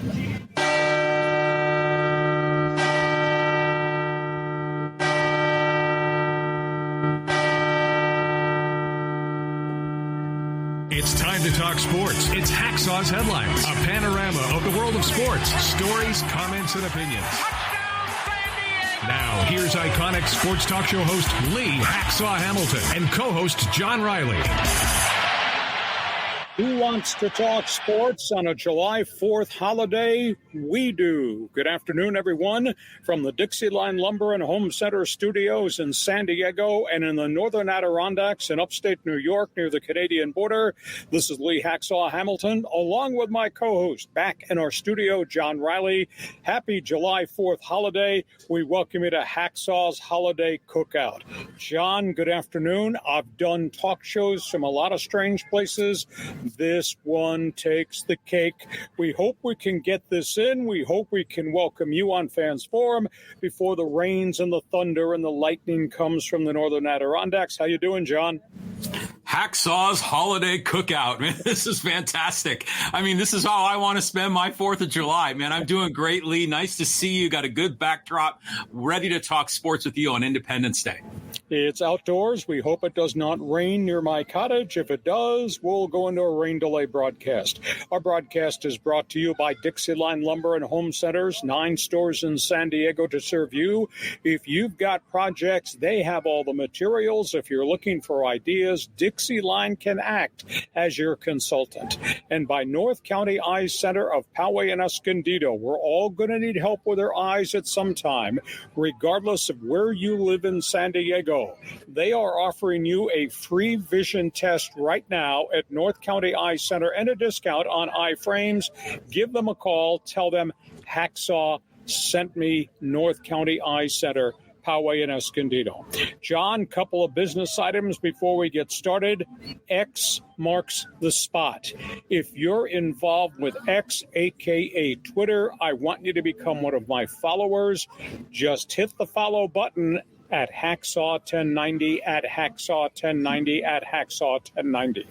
It's time to talk sports. It's Hacksaw's Headlines, a panorama of the world of sports, stories, comments, and opinions. Now, here's iconic sports talk show host Lee Hacksaw Hamilton and co-host John Riley. Who wants to talk sports on a July 4th holiday? We do. Good afternoon, everyone, from the DIXIELINE Lumber and Home Center studios in San Diego and in the northern Adirondacks in upstate New York near the Canadian border. This is Lee Hacksaw Hamilton, along with my co-host back in our studio, John Riley. Happy July 4th holiday. We welcome you to Hacksaw's Holiday Cookout. John, good afternoon. I've done talk shows from a lot of strange places. This one takes the cake. We hope we can get this in. We hope we can welcome you on Fans Forum before the rains and the thunder and the lightning comes from the northern Adirondacks. How you doing, John? Hacksaw's Holiday Cookout. Man, this is fantastic. I mean, this is how I want to spend my 4th of July. Man, I'm doing great, Lee. Nice to see you. Got a good backdrop. Ready to talk sports with you on Independence Day. It's outdoors. We hope it does not rain near my cottage. If it does, we'll go into a rain delay broadcast. Our broadcast is brought to you by DIXIELINE Lumber and Home Centers, 9 stores in San Diego to serve you. If you've got projects, they have all the materials. If you're looking for ideas, DIXIELINE can act as your consultant. And by North County Eye Center of Poway and Escondido, we're all going to need help with our eyes at some time, regardless of where you live in San Diego. They are offering you a free vision test right now at North County Eye Center and a discount on eye frames. Give them a call. Tell them Hacksaw sent me, North County Eye Center, Poway and Escondido. John, couple of business items before we get started. X marks the spot. If you're involved with X, aka Twitter, I want you to become one of my followers. Just hit the follow button at Hacksaw 1090, at Hacksaw 1090, at Hacksaw 1090.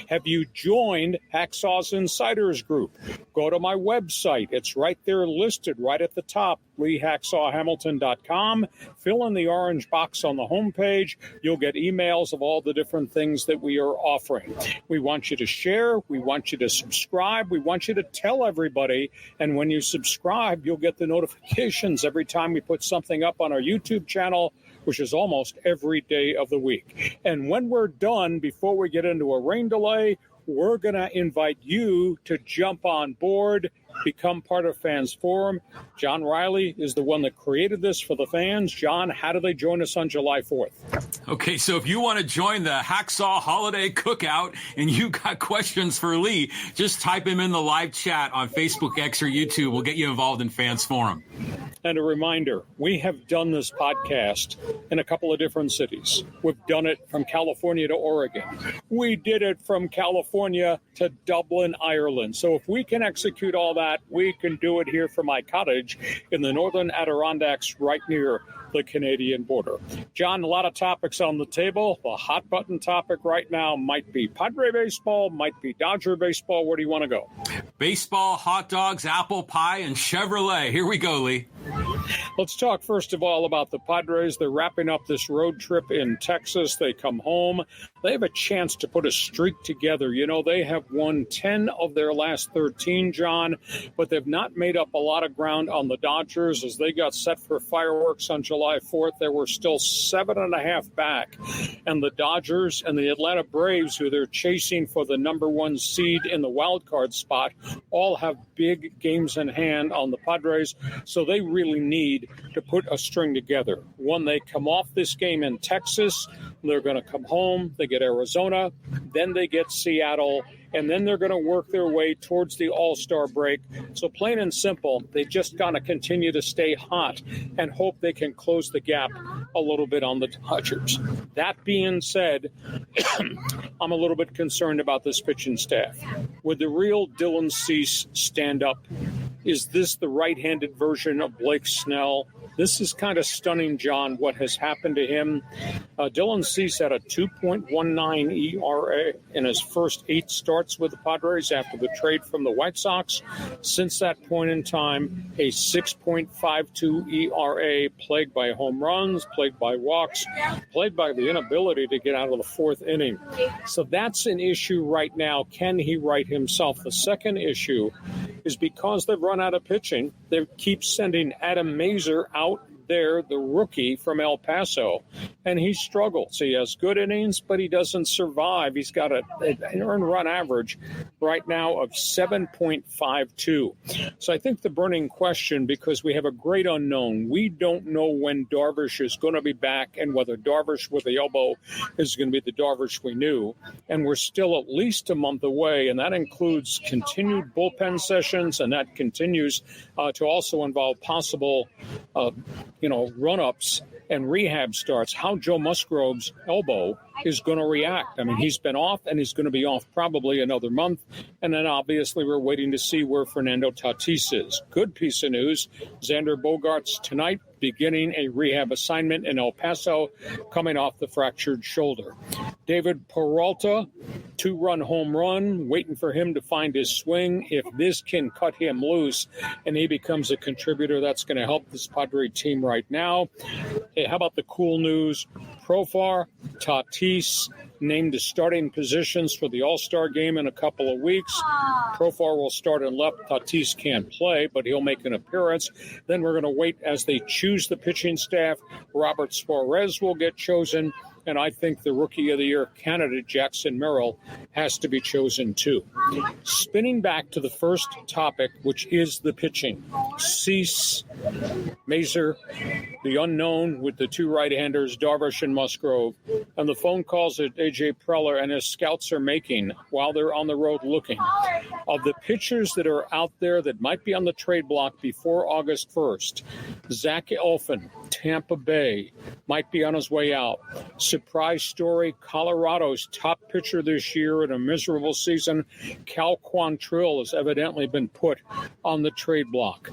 Have you joined Hacksaw's Insiders Group? Go to my website. It's right there listed right at the top, LeeHacksawHamilton.com. Fill in the orange box on the homepage. You'll get emails of all the different things that we are offering. We want you to share. We want you to subscribe. We want you to tell everybody. And when you subscribe, you'll get the notifications every time we put something up on our YouTube channel, which is almost every day of the week. And when we're done, before we get into a rain delay, we're going to invite you to jump on board, become part of Fans Forum. John Riley is the one that created this for the fans. John, how do they join us on July 4th? Okay, so if you want to join the Hacksaw Holiday Cookout and you got questions for Lee, just type him in the live chat on Facebook, X, or YouTube. We'll get you involved in Fans Forum. And a reminder, we have done this podcast in a couple of different cities. We've done it from California to Oregon. We did it from California to Dublin, Ireland. So if we can execute all that, we can do it here from my cottage in the northern Adirondacks right near the Canadian border. John, a lot of topics on the table. The hot button topic right now might be Padre baseball, might be Dodger baseball. Where do you want to go? Baseball, hot dogs, apple pie, and Chevrolet. Here we go, Lee. Let's talk first of all about the Padres. They're wrapping up this road trip in Texas. They come home. They have a chance to put a streak together. You know, they have won 10 of their last 13, John, but they've not made up a lot of ground on the Dodgers as they got set for fireworks on July 4th. They were still 7.5 back. And the Dodgers and the Atlanta Braves, who they're chasing for the number 1 seed in the wild card spot, all have big games in hand on the Padres. So they really need to put a string together. When they come off this game in Texas, they're going to come home. They get Arizona, then they get Seattle, and then they're going to work their way towards the All-Star break. So plain and simple, they just got to continue to stay hot and hope they can close the gap a little bit on the Dodgers. That being said, I'm a little bit concerned about this pitching staff. Would the real Dylan Cease stand up Is this the right-handed version of Blake Snell? This is kind of stunning, John, what has happened to him. Dylan Cease had a 2.19 ERA in his first 8 starts with the Padres after the trade from the White Sox. Since that point in time, a 6.52 ERA, plagued by home runs, plagued by walks, plagued by the inability to get out of the 4th inning. So that's an issue right now. Can he right himself? The second issue is because they've run out of pitching, they keep sending Adam Mazur out there, the rookie from El Paso, and he struggles. He has good innings, but he doesn't survive. He's got an earned run average right now of 7.52. So I think the burning question, because we have a great unknown, we don't know when Darvish is going to be back and whether Darvish with the elbow is going to be the Darvish we knew, and we're still at least a month away, and that includes continued bullpen sessions, and that continues to also involve possible run-ups and rehab starts, how Joe Musgrove's elbow is going to react. I mean, he's been off, and he's going to be off probably another month. And then obviously we're waiting to see where Fernando Tatis is. Good piece of news. Xander Bogaerts tonight beginning a rehab assignment in El Paso, coming off the fractured shoulder. David Peralta, 2-run home run, waiting for him to find his swing. If this can cut him loose and he becomes a contributor, that's going to help this Padre team right now. Hey, how about the cool news? Profar, Tatis named the starting positions for the All-Star game in a couple of weeks. Profar will start in left. Tatis can't play, but he'll make an appearance. Then we're going to wait as they choose the pitching staff. Robert Suarez will get chosen. And I think the Rookie of the Year candidate, Jackson Merrill, has to be chosen too. Spinning back to the first topic, which is the pitching. Cease, Mazur, the unknown with the 2 right-handers, Darvish and Musgrove, and the phone calls that A.J. Preller and his scouts are making while they're on the road looking. Of the pitchers that are out there that might be on the trade block before August 1st, Zach Eflin, Tampa Bay, might be on his way out. Surprise story, Colorado's top pitcher this year in a miserable season, Cal Quantrill, has evidently been put on the trade block.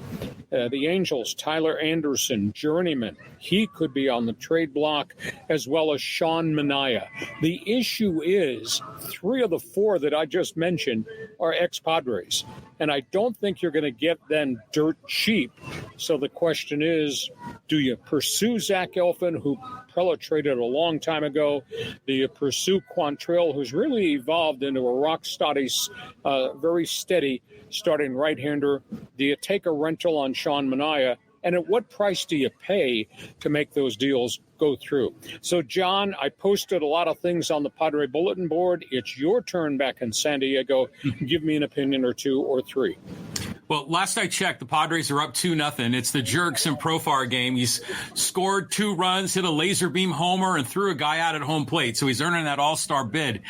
The Angels, Tyler Anderson, journeyman, he could be on the trade block, as well as Sean Manaea. The issue is 3 of the 4 that I just mentioned are ex-Padres, and I don't think you're going to get them dirt cheap. So the question is, do you pursue Zach Eflin, who Preller traded a long time ago? Do you pursue Quantrill, who's really evolved into a rock-steady, very steady starting right-hander? Do you take a rental on Sean Manaea? And at what price do you pay to make those deals go through? So, John, I posted a lot of things on the Padre bulletin board. It's your turn back in San Diego. Give me an opinion or 2 or 3. Well, last I checked, the Padres are up 2-0. It's the Jerks and Profar game. He's scored 2 runs, hit a laser beam homer, and threw a guy out at home plate. So he's earning that all-star bid.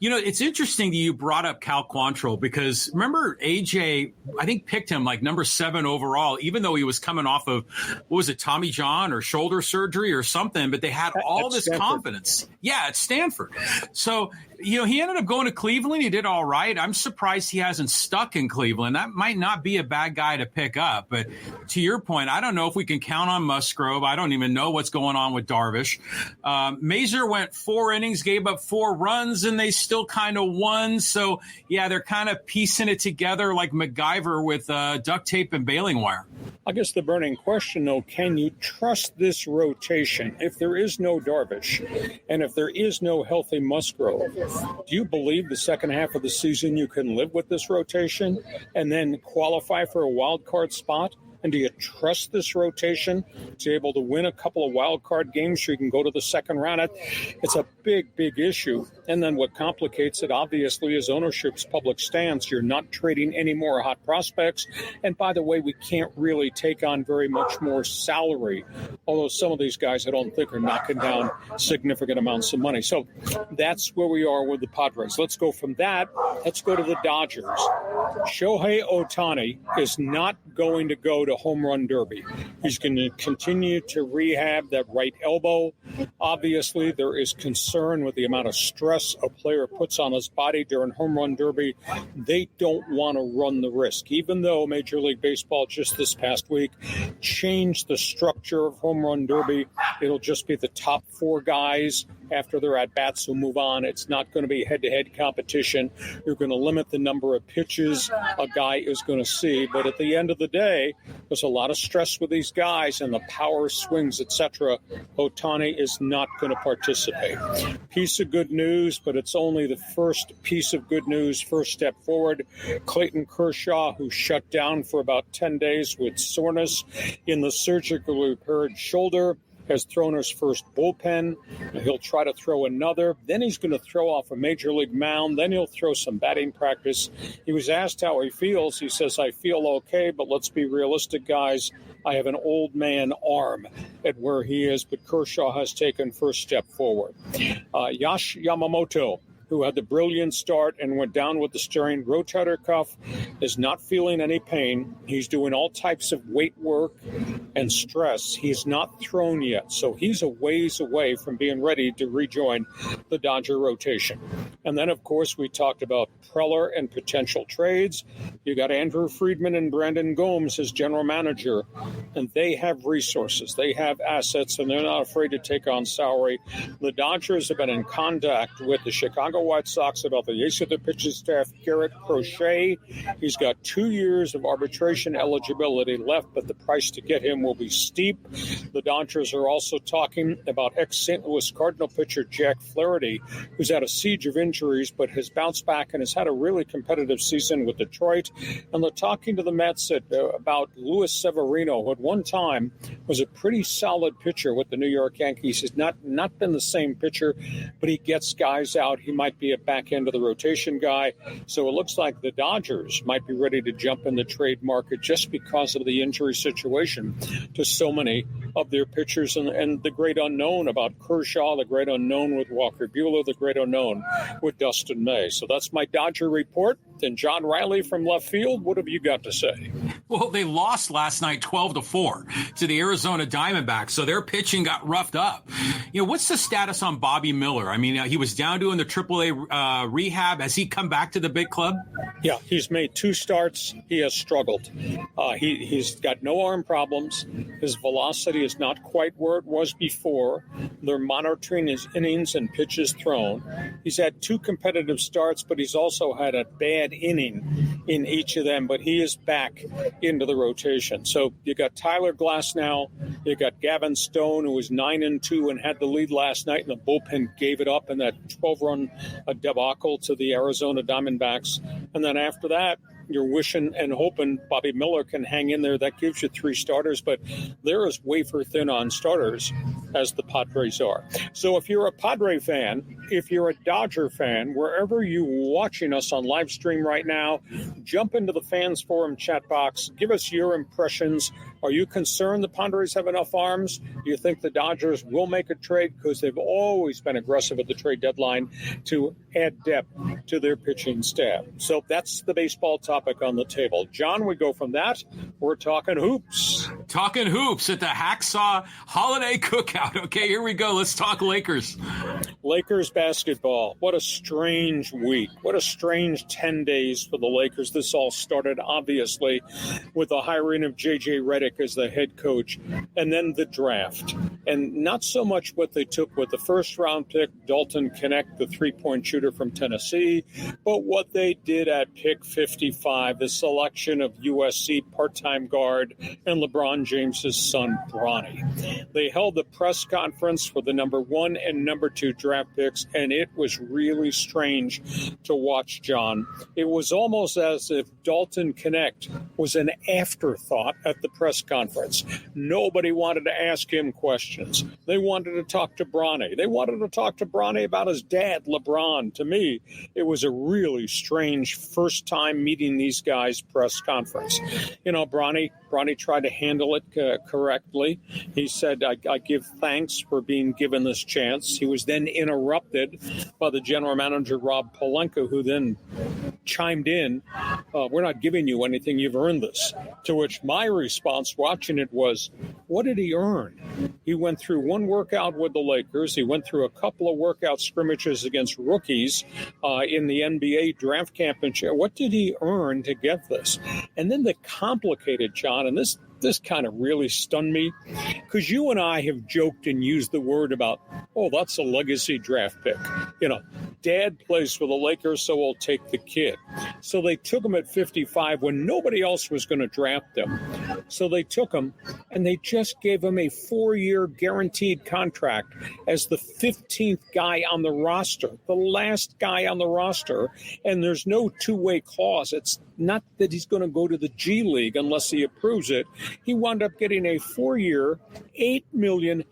You know, it's interesting that you brought up Cal Quantrill, because remember AJ, I think, picked him like number 7 overall, even though he was coming off of, what was it, Tommy John or shoulder surgery or something, but they had all this confidence. Yeah, at Stanford. So, you know, he ended up going to Cleveland. He did all right. I'm surprised he hasn't stuck in Cleveland. That might not be a bad guy to pick up. But to your point, I don't know if we can count on Musgrove. I don't even know what's going on with Darvish. Mazur went 4 innings, gave up 4 runs, and they still kind of won. So, yeah, they're kind of piecing it together like MacGyver with duct tape and baling wire. I guess the burning question, though, can you trust this rotation if there is no Darvish and if there is no healthy Musgrove? Do you believe the second half of the season you can live with this rotation and then qualify for a wild card spot? And do you trust this rotation to be able to win a couple of wild card games so you can go to the second round? It's a big, big issue. And then what complicates it, obviously, is ownership's public stance. You're not trading any more hot prospects. And by the way, we can't really take on very much more salary, although some of these guys I don't think are knocking down significant amounts of money. So that's where we are with the Padres. Let's go from that. Let's go to the Dodgers. Shohei Ohtani is not going to go to home run derby. He's going to continue to rehab that right elbow. Obviously, there is concern with the amount of stress a player puts on his body during home run derby. They don't want to run the risk, even though Major League Baseball just this past week changed the structure of home run derby. It'll just be the top 4 guys after their at-bats who move on. It's not going to be head-to-head competition. You're going to limit the number of pitches a guy is going to see. But at the end of the day, there's a lot of stress with these guys and the power swings, etc. Ohtani is not going to participate. Piece of good news, but it's only the first piece of good news, first step forward. Clayton Kershaw, who shut down for about 10 days with soreness in the surgically repaired shoulder, has thrown his first bullpen. He'll try to throw another. Then he's going to throw off a major league mound. Then he'll throw some batting practice. He was asked how he feels. He says, I feel okay, but let's be realistic, guys. I have an old man arm at where he is, but Kershaw has taken first step forward. Yash Yamamoto, who had the brilliant start and went down with the strained rotator cuff, is not feeling any pain. He's doing all types of weight work and stress. He's not thrown yet, so he's a ways away from being ready to rejoin the Dodger rotation. And then, of course, we talked about Preller and potential trades. You got Andrew Friedman and Brandon Gomes as general manager, and they have resources. They have assets, and they're not afraid to take on salary. The Dodgers have been in contact with the Chicago White Sox about the ace of the pitching staff, Garrett Crochet. He's got 2 years of arbitration eligibility left, but the price to get him will be steep. The Dodgers are also talking about ex-St. Louis Cardinal pitcher Jack Flaherty, who's had a siege of injuries but has bounced back and has had a really competitive season with Detroit. And they're talking to the Mets about Luis Severino, who at one time was a pretty solid pitcher with the New York Yankees. He's not been the same pitcher, but he gets guys out. He might be a back end of the rotation guy. So it looks like the Dodgers might be ready to jump in the trade market just because of the injury situation to so many of their pitchers and the great unknown about Kershaw, the great unknown with Walker Buehler, the great unknown with Dustin May. So that's my Dodger report. And John Riley from left field, what have you got to say? Well, they lost last night 12-4 to the Arizona Diamondbacks, so their pitching got roughed up. What's the status on Bobby Miller? I mean, he was down doing the AAA rehab. Has he come back to the big club? Yeah, he's made 2 starts. He has struggled. He's got no arm problems. His velocity is not quite where it was before. They're monitoring his innings and pitches thrown. He's had 2 competitive starts, but he's also had a bad inning in each of them, but he is back into the rotation. So you got Tyler Glasnow, you got Gavin Stone, who was 9-2 and had the lead last night, and the bullpen gave it up in that 12-run debacle to the Arizona Diamondbacks. And then after that, you're wishing and hoping Bobby Miller can hang in there. That gives you 3 starters, but they're as wafer thin on starters as the Padres are. So if you're a Padre fan, if you're a Dodger fan, wherever you're watching us on live stream right now, jump into the Fans Forum chat box. Give us your impressions. Are you concerned the Padres have enough arms? Do you think the Dodgers will make a trade? Because they've always been aggressive at the trade deadline to add depth to their pitching staff. So that's the baseball topic on the table. John, we go from that. We're talking hoops. Talking hoops at the Hacksaw Holiday Cookout. Okay, here we go. Let's talk Lakers. Lakers basketball. What a strange week. What a strange 10 days for the Lakers. This all started, obviously, with the hiring of J.J. Redick as the head coach, and then the draft. And not so much what they took with the first-round pick, Dalton KNECHT, the three-point shooter from Tennessee, but what they did at pick 55, the selection of USC part-time guard and LeBron James's son, Bronny. They held the press conference for the number 1 and number 2 draft picks, and it was really strange to watch, John. It was almost as if Dalton KNECHT was an afterthought at the press conference. Nobody wanted to ask him questions. They wanted to talk to Bronny. They wanted to talk to Bronny about his dad, LeBron. To me, it was a really strange first time meeting these guys press conference. Bronny tried to handle it correctly. He said, I give thanks for being given this chance. He was then interrupted by the general manager, Rob Pelinka, who then chimed in, we're not giving you anything, you've earned this. To which my response watching it was, what did he earn? He went through one workout with the Lakers. He went through a couple of workout scrimmages against rookies in the NBA draft championship. What did he earn to get this? And then the complicated, John, and this kind of really stunned me, because you and I have joked and used the word about, oh, that's a legacy draft pick. You know, dad plays for the Lakers, so we'll take the kid. So they took him at 55 when nobody else was going to draft him. So they took him, and they just gave him a 4-year guaranteed contract as the 15th guy on the roster, the last guy on the roster, and there's no two-way clause. It's not that he's going to go to the G League unless he approves it. He wound up getting a 4-year, $8 million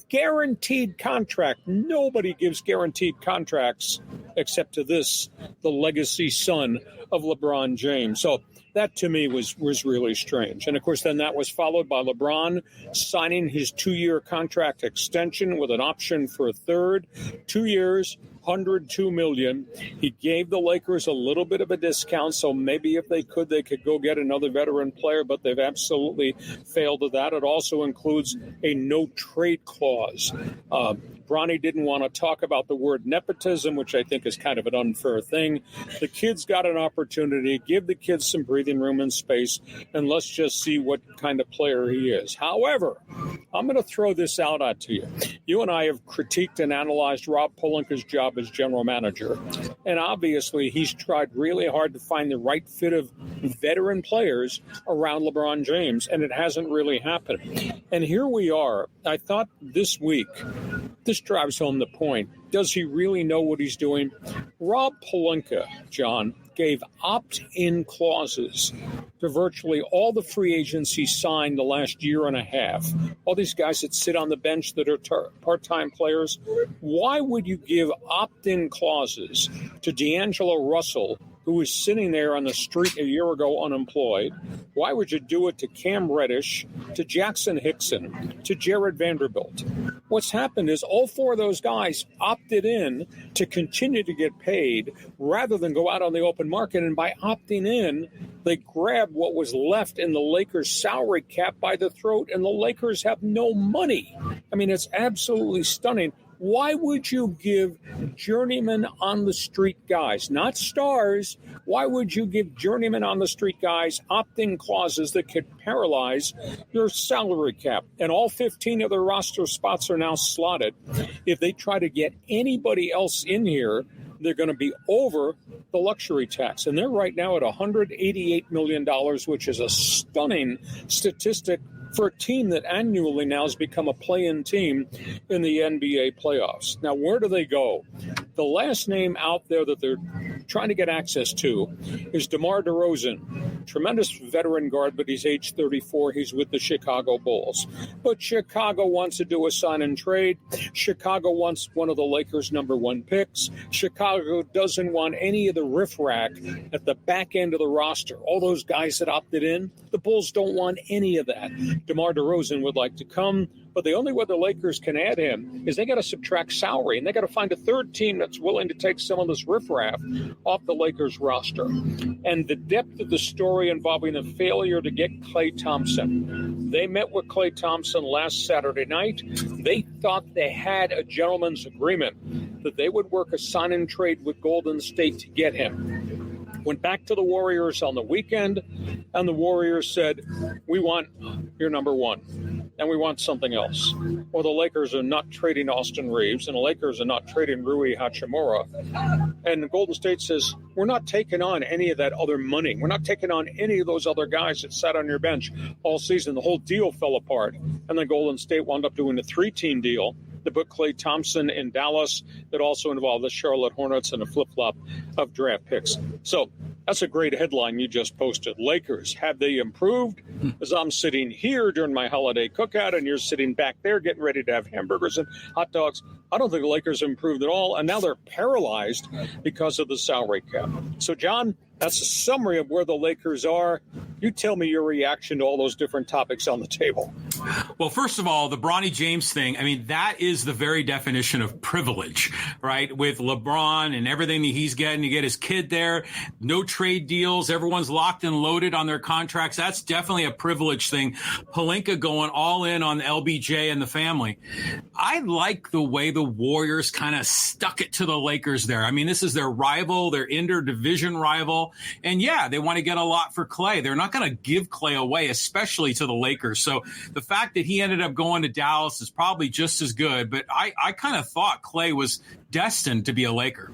guaranteed contract. Nobody gives guaranteed contracts except to this, the legacy son of LeBron James. So that to me was really strange. And of course, then that was followed by LeBron signing his 2-year contract extension with an option for a third. 2 years, $102 million. He gave the Lakers a little bit of a discount, so maybe if they could go get another veteran player, but they've absolutely failed at that. It also includes a no-trade clause. Bronny didn't want to talk about the word nepotism, which I think is kind of an unfair thing. The kid's got an opportunity. Give the kids some breathing room and space, and let's just see what kind of player he is. However, I'm going to throw this out to you. You and I have critiqued and analyzed Rob Pelinka's job as general manager, and obviously he's tried really hard to find the right fit of veteran players around LeBron James, and it hasn't really happened. And here we are. I thought this week, this drives home the point. Does he really know what he's doing? Rob Pelinka, John, gave opt-in clauses to virtually all the free agents he signed the last year and a half. All these guys that sit on the bench that are part-time players. Why would you give opt-in clauses to D'Angelo Russell, who was sitting there on the street a year ago unemployed? Why would you do it to Cam Reddish, to Jackson Hickson, to Jared Vanderbilt? What's happened is all 4 of those guys opted in to continue to get paid rather than go out on the open market. And by opting in, they grabbed what was left in the Lakers' salary cap by the throat, and the Lakers have no money. I mean, it's absolutely stunning. Why would you give journeyman on the street guys, not stars, why would you give journeyman on the street guys opt-in clauses that could paralyze your salary cap? And all 15 of their roster spots are now slotted. If they try to get anybody else in here, they're going to be over the luxury tax. And they're right now at $188 million, which is a stunning statistic for a team that annually now has become a play-in team in the NBA playoffs. Now, where do they go? The last name out there that they're trying to get access to is DeMar DeRozan. Tremendous veteran guard, but he's age 34. He's with the Chicago Bulls. But Chicago wants to do a sign and trade. Chicago wants one of the Lakers' number 1 picks. Chicago doesn't want any of the riffraff at the back end of the roster. All those guys that opted in, the Bulls don't want any of that. DeMar DeRozan would like to come, but the only way the Lakers can add him is they got to subtract salary, and they got to find a third team that's willing to take some of this riffraff off the Lakers roster. And the depth of the story involving the failure to get Klay Thompson. They met with Klay Thompson last Saturday night. They thought they had a gentleman's agreement that they would work a sign and trade with Golden State to get him. Went back to the Warriors on the weekend, and the Warriors said, we want your number 1, and we want something else. Or the Lakers are not trading Austin Reeves, and the Lakers are not trading Rui Hachimura. And Golden State says, we're not taking on any of that other money. We're not taking on any of those other guys that sat on your bench all season. The whole deal fell apart. And then Golden State wound up doing a 3-team deal to put Klay Thompson in Dallas that also involved the Charlotte Hornets and a flip-flop of draft picks. So that's a great headline you just posted. Lakers, have they improved? As I'm sitting here during my holiday cookout and you're sitting back there getting ready to have hamburgers and hot dogs, I don't think the Lakers improved at all, and now they're paralyzed because of the salary cap. So, John, that's a summary of where the Lakers are. You tell me your reaction to all those different topics on the table. Well, first of all, the Bronny James thing, I mean, that is the very definition of privilege, right? With LeBron and everything that he's getting, you get his kid there, no trade deals, everyone's locked and loaded on their contracts. That's definitely a privilege thing. Pelinka going all in on LBJ and the family. I like the way the Warriors kind of stuck it to the Lakers there. I mean, this is their rival, their inter-division rival. And yeah, they want to get a lot for Klay. They're not going to give Klay away, especially to the Lakers. So the fact that he ended up going to Dallas is probably just as good. But I kind of thought Klay was destined to be a Laker.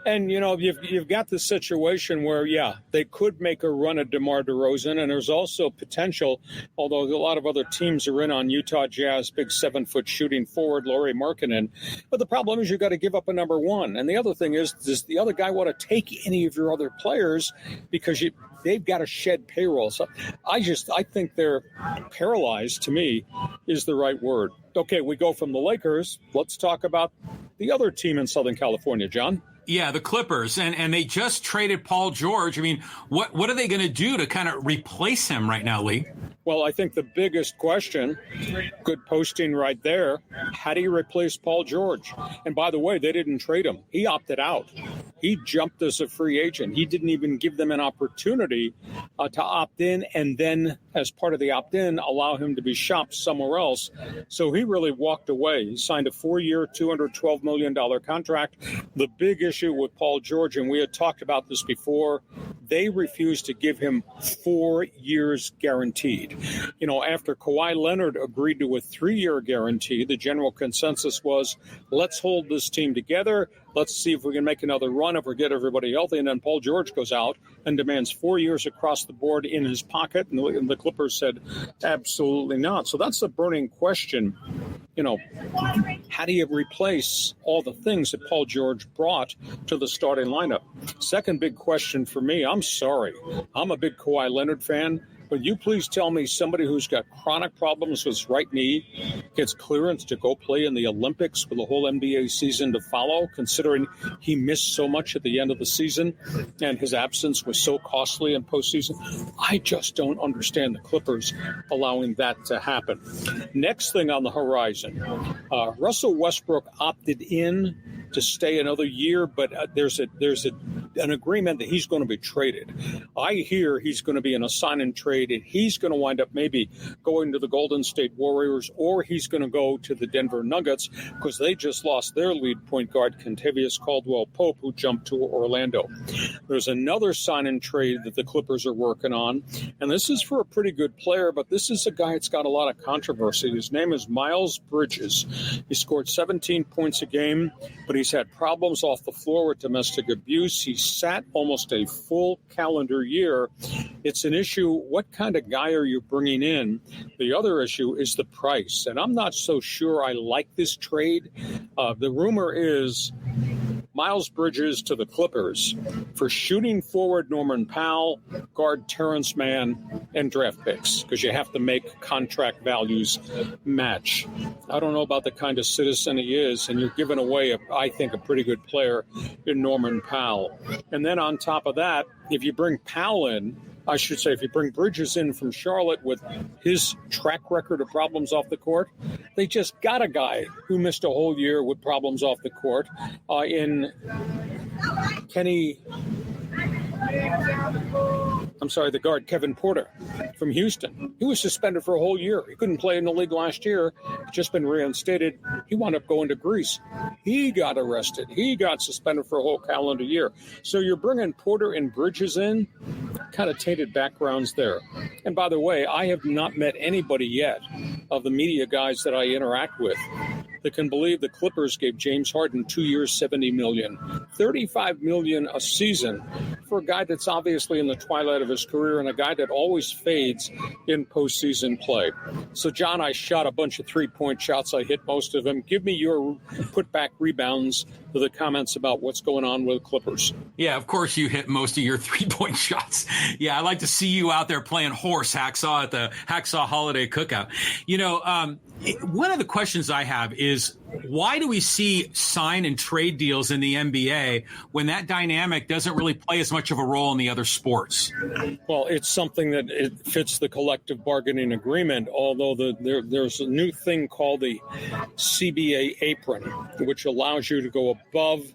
And, you know, you've got the situation where, yeah, they could make a run at DeMar DeRozan, and there's also potential, although a lot of other teams are in on Utah Jazz, big 7-foot shooting forward, Lauri Markkanen. But the problem is you've got to give up a number one. And the other thing is, does the other guy want to take any of your other players because they've got to shed payroll? So I think they're paralyzed, to me, is the right word. Okay, we go from the Lakers. Let's talk about the other team in Southern California, John. Yeah, the Clippers, and they just traded Paul George. I mean, what are they going to do to kind of replace him right now, Lee? Well, I think the biggest question, good posting right there, how do you replace Paul George? And by the way, they didn't trade him. He opted out. He jumped as a free agent. He didn't even give them an opportunity to opt in, and then as part of the opt-in, allow him to be shopped somewhere else. So he really walked away. He signed a 4-year, $212 million contract. The big issue with Paul George, and we had talked about this before, they refused to give him 4 years guaranteed. You know, after Kawhi Leonard agreed to a 3-year guarantee, the general consensus was, let's hold this team together. Let's see if we can make another run if we get everybody healthy. And then Paul George goes out and demands 4 years across the board in his pocket. And the Clippers said, absolutely not. So that's the burning question. You know, how do you replace all the things that Paul George brought to the starting lineup? Second big question for me, I'm sorry. I'm a big Kawhi Leonard fan. But you please tell me somebody who's got chronic problems with his right knee gets clearance to go play in the Olympics with a whole NBA season to follow, considering he missed so much at the end of the season and his absence was so costly in postseason. I just don't understand the Clippers allowing that to happen. Next thing on the horizon, Russell Westbrook opted in to stay another year, but there's an agreement that he's going to be traded. I hear he's going to be in a sign and trade, and he's going to wind up maybe going to the Golden State Warriors, or he's going to go to the Denver Nuggets because they just lost their lead point guard, Kentavious Caldwell-Pope, who jumped to Orlando. There's another sign and trade that the Clippers are working on, and this is for a pretty good player, but this is a guy that's got a lot of controversy. His name is Miles Bridges. He scored 17 points a game, but he's had problems off the floor with domestic abuse. He sat almost a full calendar year. It's an issue. What kind of guy are you bringing in? The other issue is the price. And I'm not so sure I like this trade. The rumor is Miles Bridges to the Clippers for shooting forward Norman Powell, guard Terrence Mann, and draft picks, because you have to make contract values match. I don't know about the kind of citizen he is, and you're giving away, I think, a pretty good player in Norman Powell. And then on top of that, if you bring Powell in, if you bring Bridges in from Charlotte with his track record of problems off the court, they just got a guy who missed a whole year with problems off the court in the guard, Kevin Porter from Houston. He was suspended for a whole year. He couldn't play in the league last year. Just been reinstated. He wound up going to Greece. He got arrested. He got suspended for a whole calendar year. So you're bringing Porter and Bridges in, kind of tainted backgrounds there. And by the way, I have not met anybody yet of the media guys that I interact with that can believe the Clippers gave James Harden 2 years, $70 million, $35 million a season for a guy that's obviously in the twilight of his career and a guy that always fades in postseason play. So, John, I shot a bunch of three-point shots. I hit most of them. Give me your put-back rebounds to the comments about what's going on with the Clippers. Yeah, of course you hit most of your three-point shots. Yeah, I like to see you out there playing horse, Hacksaw, at the Hacksaw Holiday Cookout. You know, one of the questions I have is, why do we see sign and trade deals in the NBA when that dynamic doesn't really play as much of a role in the other sports? Well, it's something that it fits the collective bargaining agreement, although there's a new thing called the CBA apron, which allows you to go above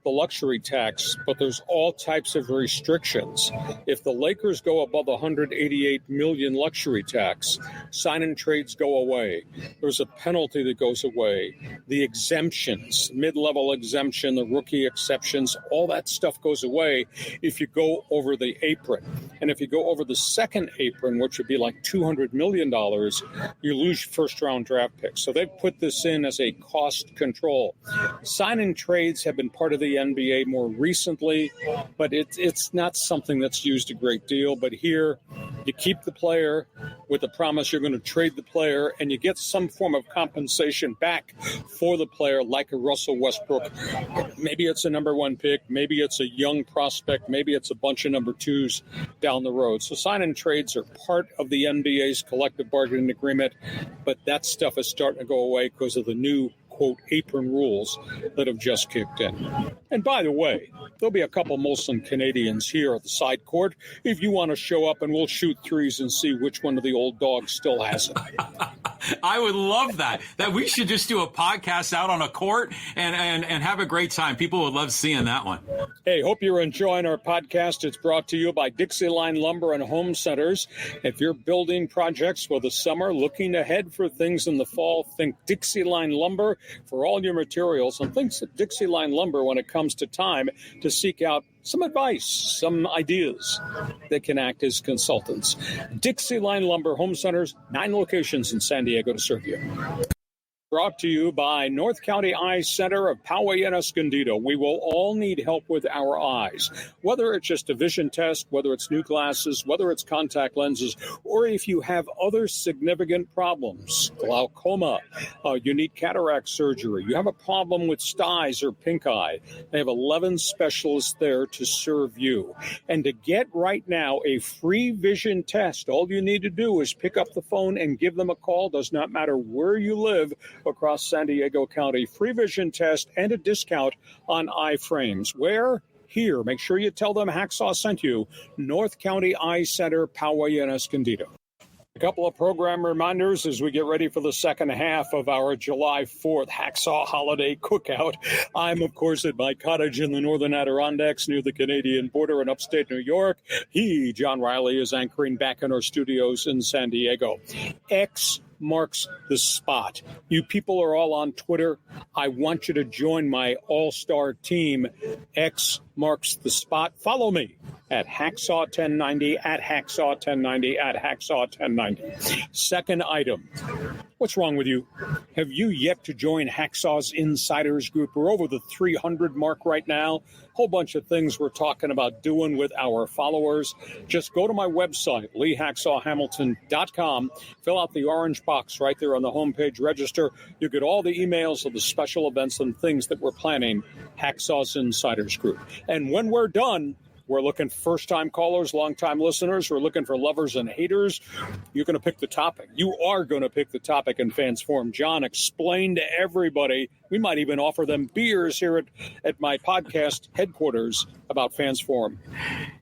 the luxury tax, but there's all types of restrictions. If the Lakers go above 188 million luxury tax, sign and trades go away. There's a penalty that goes away. The exemptions, mid-level exemption, the rookie exceptions, all that stuff goes away if you go over the apron. And if you go over the second apron, which would be like $200 million, you lose your first-round draft pick. So they've put this in as a cost control. Sign and trades have been part of the NBA more recently, but it's not something that's used a great deal. But here, you keep the player with the promise you're going to trade the player, and you get some form of compensation back for the player, like a Russell Westbrook. Maybe it's a number one pick, maybe it's a young prospect, maybe it's a bunch of number twos down the road. So sign and trades are part of the NBA's collective bargaining agreement, but that stuff is starting to go away because of the new quote, apron rules that have just kicked in. And by the way, there'll be a couple Molson Canadians here at the side court if you want to show up, and we'll shoot threes and see which one of the old dogs still has it. I would love that. That we should just do a podcast out on a court and have a great time. People would love seeing that one. Hey, hope you're enjoying our podcast. It's brought to you by DIXIELINE Lumber and Home Centers. If you're building projects for the summer, looking ahead for things in the fall, think DIXIELINE Lumber for all your materials, and think DIXIELINE Lumber when it comes to time to seek out some advice, some ideas that can act as consultants. DIXIELINE Lumber Home Centers, 9 locations in San Diego to serve you. Brought to you by North County Eye Center of Poway and Escondido. We will all need help with our eyes, whether it's just a vision test, whether it's new glasses, whether it's contact lenses, or if you have other significant problems, glaucoma, you need cataract surgery, you have a problem with styes or pink eye. They have 11 specialists there to serve you. And to get right now a free vision test, all you need to do is pick up the phone and give them a call. Does not matter where you live across San Diego County. Free vision test and a discount on eye frames. Where? Here. Make sure you tell them Hacksaw sent you. North County Eye Center, Poway and Escondido. A couple of program reminders as we get ready for the second half of our July 4th Hacksaw Holiday Cookout. I'm, of course, at my cottage in the Northern Adirondacks near the Canadian border in upstate New York. John Riley, is anchoring back in our studios in San Diego. X marks the spot. You people are all on Twitter. I want you to join my all-star team. X marks the spot. Follow me at Hacksaw 1090, at Hacksaw 1090, at Hacksaw 1090. Second item. What's wrong with you? Have you yet to join Hacksaw's Insiders Group? We're over the 300 mark right now. Whole bunch of things we're talking about doing with our followers. Just go to my website, LeeHacksawHamilton.com. Fill out the orange box right there on the homepage. Register. You get all the emails of the special events and things that we're planning. Hacksaw's Insiders Group. And when we're done, we're looking for first-time callers, long-time listeners. We're looking for lovers and haters. You're going to pick the topic. You are going to pick the topic in Fans Forum. John, explain to everybody. We might even offer them beers here at my podcast headquarters about Fans Forum.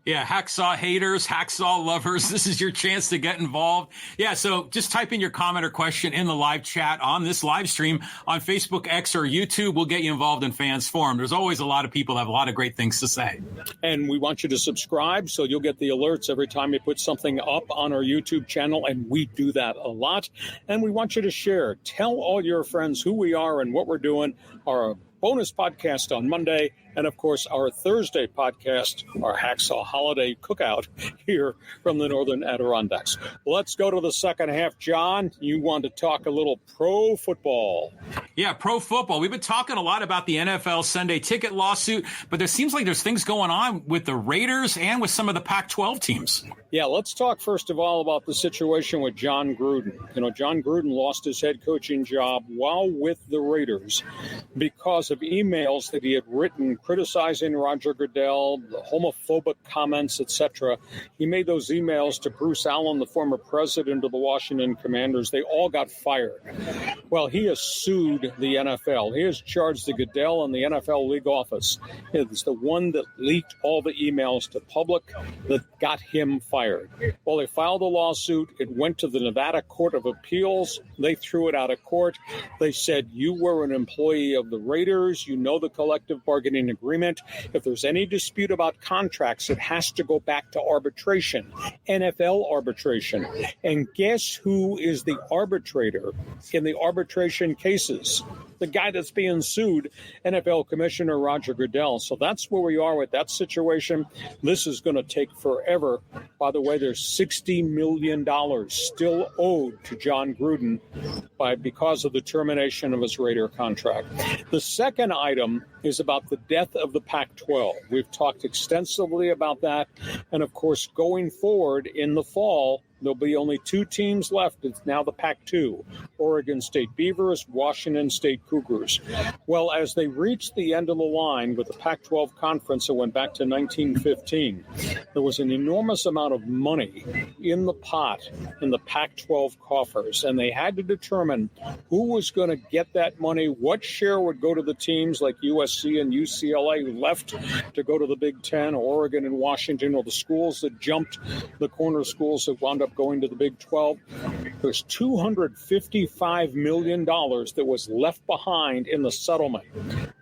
Yeah, Hacksaw haters, Hacksaw lovers, this is your chance to get involved. Yeah, so just type in your comment or question in the live chat on this live stream on Facebook, X, or YouTube. We'll get you involved in Fans Forum. There's always a lot of people that have a lot of great things to say. And we want you to subscribe so you'll get the alerts every time we put something up on our YouTube channel, and we do that a lot. And we want you to share. Tell all your friends who we are and what we're doing. Our bonus podcast on Monday, and of course our Thursday podcast, our Hacksaw Holiday Cookout here from the Northern Adirondacks. Let's go to the second half. John, you want to talk a little pro football. Yeah, pro football. We've been talking a lot about the NFL Sunday ticket lawsuit, but there seems like there's things going on with the Raiders and with some of the Pac-12 teams. Yeah, let's talk first of all about the situation with John Gruden. You know, John Gruden lost his head coaching job while with the Raiders because of emails that he had written criticizing Roger Goodell, the homophobic comments, etc. He made those emails to Bruce Allen, the former president of the Washington Commanders. They all got fired. Well, he has sued the NFL. He has charged the Goodell and the NFL league office. It's the one that leaked all the emails to public that got him fired. Well, they filed a lawsuit. It went to the Nevada Court of Appeals. They threw it out of court. They said, you were an employee of the Raiders. You know the collective bargaining agreement. If there's any dispute about contracts, it has to go back to arbitration, NFL arbitration. And guess who is the arbitrator in the arbitration cases? The guy that's being sued, NFL Commissioner Roger Goodell. So that's where we are with that situation. This is going to take forever. By the way, there's $60 million still owed to John Gruden because of the termination of his Raider contract. The second item is about the death of the Pac-12. We've talked extensively about that. And, of course, going forward in the fall, there'll be only two teams left. It's now the Pac-2, Oregon State Beavers, Washington State Cougars. Well, as they reached the end of the line with the Pac-12 conference that went back to 1915, there was an enormous amount of money in the pot in the Pac-12 coffers, and they had to determine who was going to get that money, what share would go to the teams like USC and UCLA who left to go to the Big Ten, Oregon and Washington, or the schools that jumped, the corner schools that wound up going to the Big 12. There's $255 million that was left behind in the settlement.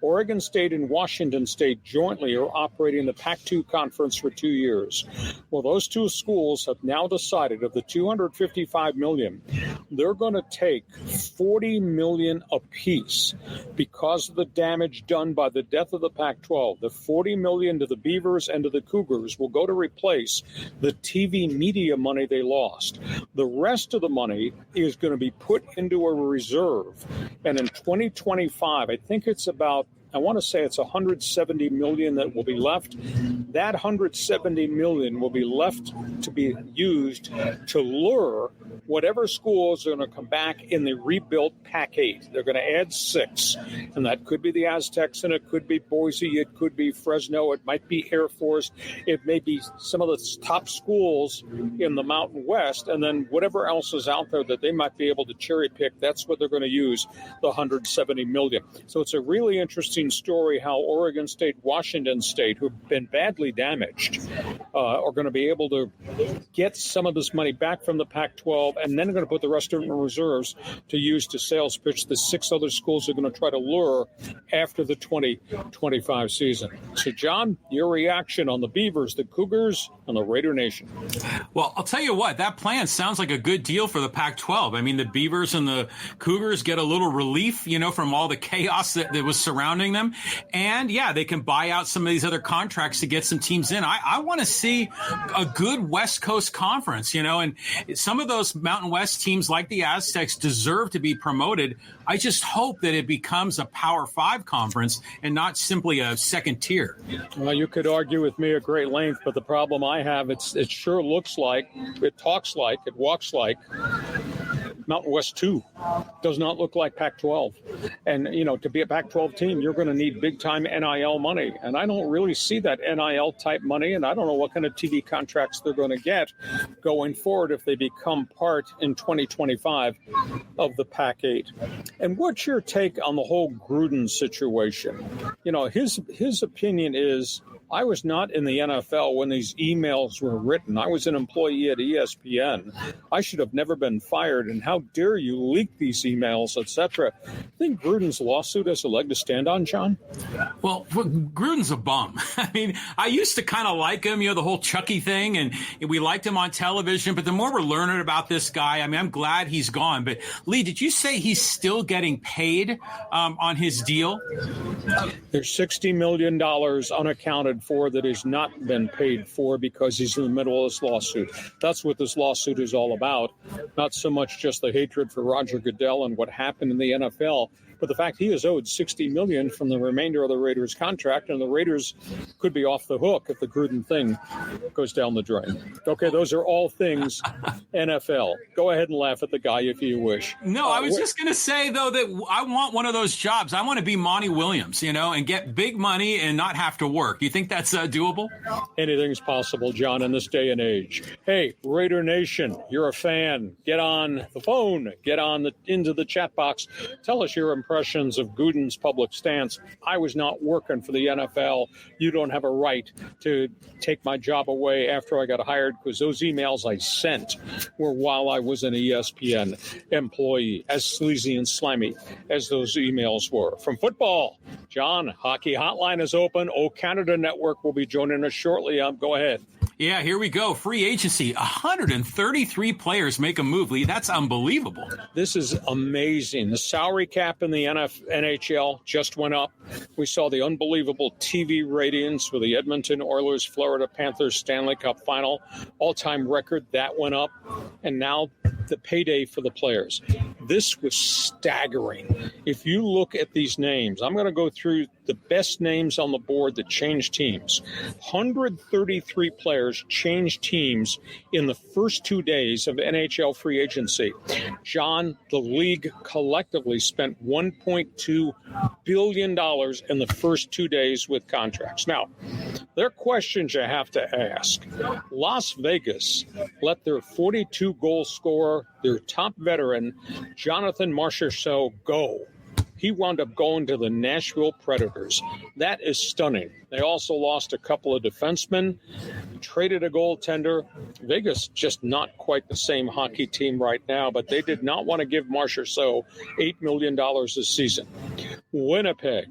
Oregon State and Washington State jointly are operating the Pac-2 conference for 2 years. Well, those two schools have now decided of the $255 million, they're going to take $40 million apiece because of the damage done by the death of the Pac-12. The $40 million to the Beavers and to the Cougars will go to replace the TV media money they lost. The rest of the money is going to be put into a reserve. And in 2025, I think it's about, I want to say it's $170 million that will be left. That $170 million will be left to be used to lure whatever schools are going to come back in the rebuilt Pac-8. They're going to add 6, and that could be the Aztecs, and it could be Boise, it could be Fresno, it might be Air Force, it may be some of the top schools in the Mountain West, and then whatever else is out there that they might be able to cherry pick, that's what they're going to use the $170 million. So it's a really interesting story how Oregon State, Washington State, who've been badly damaged, are going to be able to get some of this money back from the Pac-12, and then they're going to put the rest of it in reserves to use to sales pitch the 6 other schools are going to try to lure after the 2025 season. So, John, your reaction on the Beavers, the Cougars, and the Raider Nation? Well, I'll tell you what, that plan sounds like a good deal for the Pac-12. I mean, the Beavers and the Cougars get a little relief, from all the chaos that was surrounding them. And, yeah, they can buy out some of these other contracts to get some teams in. I want to see a good West Coast conference, and some of those Mountain West teams like the Aztecs deserve to be promoted. I just hope that it becomes a Power 5 conference and not simply a second tier. Well, you could argue with me at great length, but the problem I have, it sure looks like, it talks like, it walks like Mountain West 2. Does not look like Pac-12. And, to be a Pac-12 team, you're going to need big-time NIL money. And I don't really see that NIL-type money, and I don't know what kind of TV contracts they're going to get going forward if they become part in 2025 of the Pac-8. And what's your take on the whole Gruden situation? His opinion is, I was not in the NFL when these emails were written. I was an employee at ESPN. I should have never been fired. And how dare you leak these emails, etc. I think Gruden's lawsuit has a leg to stand on, John? Well, Gruden's a bum. I mean, I used to kind of like him, the whole Chucky thing, and we liked him on television. But the more we're learning about this guy, I mean, I'm glad he's gone. But Lee, did you say he's still getting paid on his deal? There's $60 million unaccounted for that has not been paid for because he's in the middle of this lawsuit. That's what this lawsuit is all about. Not so much just the hatred for Roger Goodell and what happened in the NFL, But the fact he is owed $60 million from the remainder of the Raiders contract, and the Raiders could be off the hook if the Gruden thing goes down the drain. Okay, those are all things NFL. Go ahead and laugh at the guy if you wish. No, I was just going to say, though, that I want one of those jobs. I want to be Monty Williams, and get big money and not have to work. You think that's doable? Anything's possible, John, in this day and age. Hey, Raider Nation, you're a fan. Get on the phone. Get on into the chat box. Tell us your impressions of Gruden's public stance. I was not working for the NFL. You don't have a right to take my job away after I got hired, because those emails I sent were while I was an ESPN employee, as sleazy and slimy as those emails were. From football, John, Hockey Hotline is open. Canada Network will be joining us shortly. Go ahead. Yeah, here we go. Free agency. 133 players make a move, Lee. That's unbelievable. This is amazing. The salary cap in the NHL just went up. We saw the unbelievable TV ratings for the Edmonton Oilers, Florida Panthers Stanley Cup final. All-time record, that went up. And now the payday for the players. This was staggering. If you look at these names, I'm going to go through the best names on the board that changed teams. 133 players changed teams in the first 2 days of NHL free agency. John, the league collectively spent $1.2 billion in the first 2 days with contracts. Now, there are questions you have to ask. Las Vegas let their 42-goal scorer, their top veteran, Jonathan Marchessault, go. He wound up going to the Nashville Predators. That is stunning. They also lost a couple of defensemen, traded a goaltender. Vegas just not quite the same hockey team right now, but they did not want to give Marchessault $8 million this season. Winnipeg,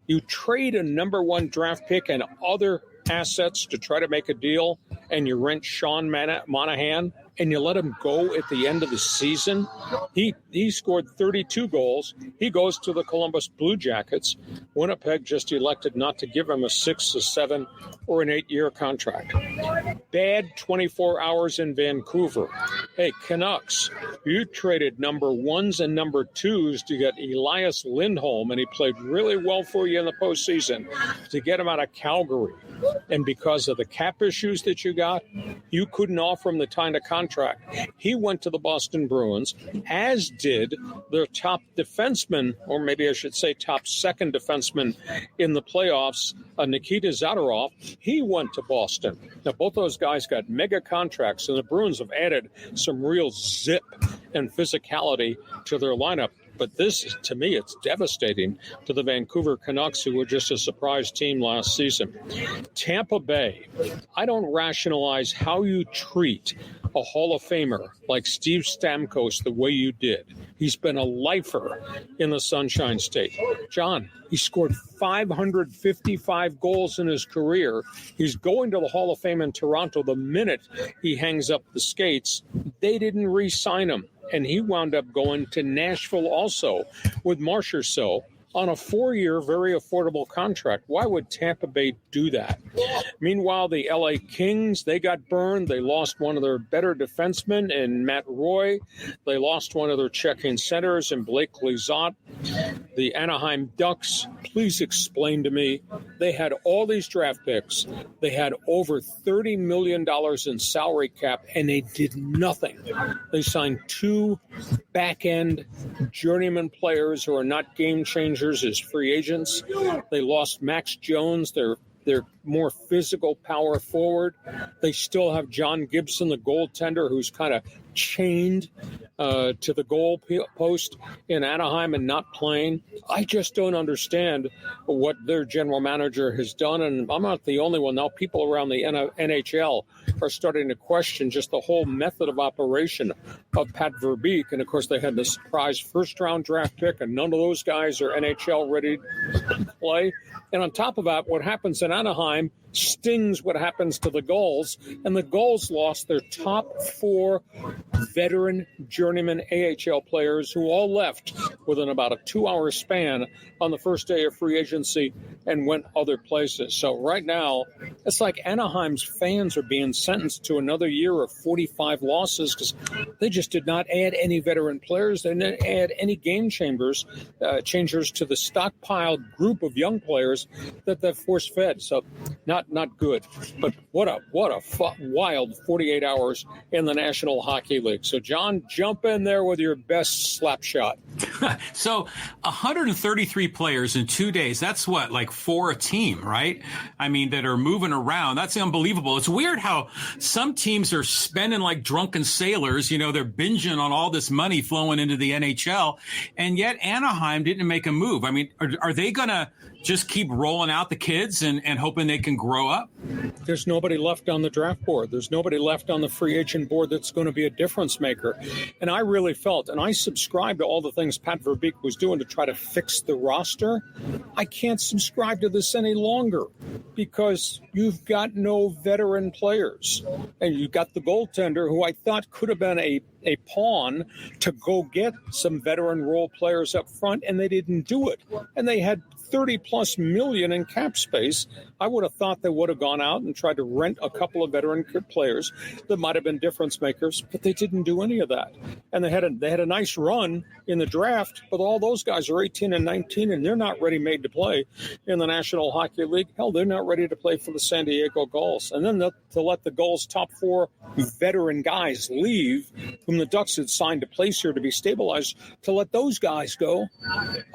you trade a number one draft pick and other assets to try to make a deal, and you rent Sean Monahan, and you let him go at the end of the season. He scored 32 goals. He goes to the Columbus Blue Jackets. Winnipeg just elected not to give him a 6, a 7, or an 8-year contract. Bad 24 hours in Vancouver. Hey, Canucks, you traded number ones and number twos to get Elias Lindholm, and he played really well for you in the postseason, to get him out of Calgary. And because of the cap issues that you got, you couldn't offer him the kind of contract. He went to the Boston Bruins, as did their top defenseman, or maybe I should say top second defenseman in the playoffs, Nikita Zadorov. He went to Boston. Now, both those guys got mega contracts, and the Bruins have added some real zip and physicality to their lineup. But this, to me, it's devastating to the Vancouver Canucks, who were just a surprise team last season. Tampa Bay, I don't rationalize how you treat a Hall of Famer like Steve Stamkos the way you did. He's been a lifer in the Sunshine State. John, he scored 555 goals in his career. He's going to the Hall of Fame in Toronto the minute he hangs up the skates. They didn't re-sign him, and he wound up going to Nashville also with Marchessault on a 4-year, very affordable contract. Why would Tampa Bay do that? Meanwhile, the LA Kings, they got burned. They lost one of their better defensemen in Matt Roy. They lost one of their checking centers in Blake Lizotte. The Anaheim Ducks, please explain to me. They had all these draft picks. They had over $30 million in salary cap, and they did nothing. They signed 2 back-end journeyman players who are not game changers as free agents. They lost Max Jones, their more physical power forward. They still have John Gibson, the goaltender, who's kind of chained to the goal post in Anaheim and not playing. I just don't understand what their general manager has done, and I'm not the only one. Now people around the NHL are starting to question just the whole method of operation of Pat Verbeek, and of course they had the surprise first-round draft pick, and none of those guys are NHL ready to play. And on top of that, what happens in Anaheim stings what happens to the Gulls, and the Gulls lost their top 4 veteran journeyman AHL players who all left within about a 2-hour span on the first day of free agency and went other places. So right now, it's like Anaheim's fans are being sentenced to another year of 45 losses because they just did not add any veteran players. They didn't add any game changers to the stockpiled group of young players that they've force-fed. So not good. But what a wild 48 hours in the National Hockey League. So, John, jump in there with your best slap shot. So 133 players in 2 days. That's what, like 4 a team, right? I mean, that are moving around. That's unbelievable. It's weird how some teams are spending like drunken sailors. You know, they're binging on all this money flowing into the NHL. And yet Anaheim didn't make a move. I mean, are they going to just keep rolling out the kids and hoping they can grow up? There's nobody left on the draft board. There's nobody left on the free agent board that's going to be a difference maker. And I really felt, and I subscribed to all the things Pat Verbeek was doing to try to fix the roster. I can't subscribe to this any longer because you've got no veteran players. And you've got the goaltender who I thought could have been a pawn to go get some veteran role players up front, and they didn't do it. And they had $30+ million in cap space. I would have thought they would have gone out and tried to rent a couple of veteran players that might have been difference makers, but they didn't do any of that. And they had a nice run in the draft, but all those guys are 18 and 19, and they're not ready made to play in the National Hockey League. Hell, they're not ready to play for the San Diego Gulls. And then to let the Gulls' top 4 veteran guys leave, whom the Ducks had signed to place here to be stabilized, to let those guys go,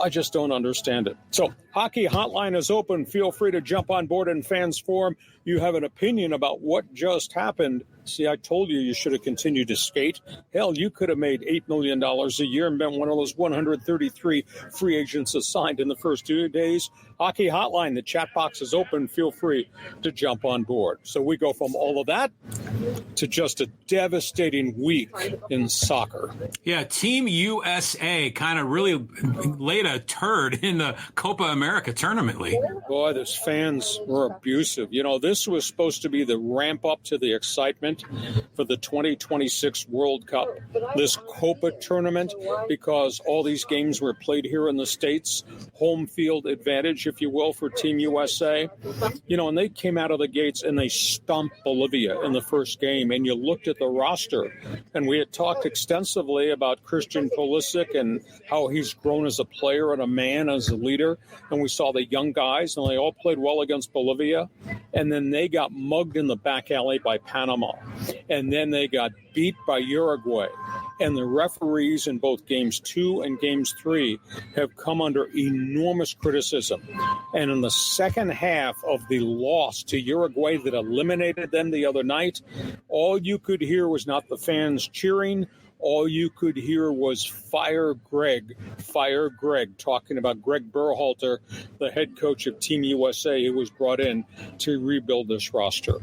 I just don't understand it. So, Hockey Hotline is open. Feel free to jump on board in Fans Forum. You have an opinion about what just happened. See, I told you should have continued to skate. Hell, you could have made $8 million a year and been one of those 133 free agents assigned in the first 2 days. Hockey Hotline, the chat box is open. Feel free to jump on board. So we go from all of that to just a devastating week in soccer. Yeah, Team USA kind of really laid a turd in the Copa America tournament league. Boy, those fans were abusive. You know, this was supposed to be the ramp up to the excitement for the 2026 World Cup, this Copa tournament, because all these games were played here in the States, home field advantage, if you will, for Team USA. You know, and they came out of the gates and they stomped Bolivia in the first game, and you looked at the roster, and we had talked extensively about Christian Pulisic and how he's grown as a player and a man, as a leader, and we saw the young guys, and they all played well against Bolivia, and then they got mugged in the back alley by Panama. And then they got beat by Uruguay. And the referees in both Games 2 and Games 3 have come under enormous criticism. And in the second half of the loss to Uruguay that eliminated them the other night, all you could hear was not the fans cheering. All you could hear was fire Greg, talking about Greg Berhalter, the head coach of Team USA, who was brought in to rebuild this roster.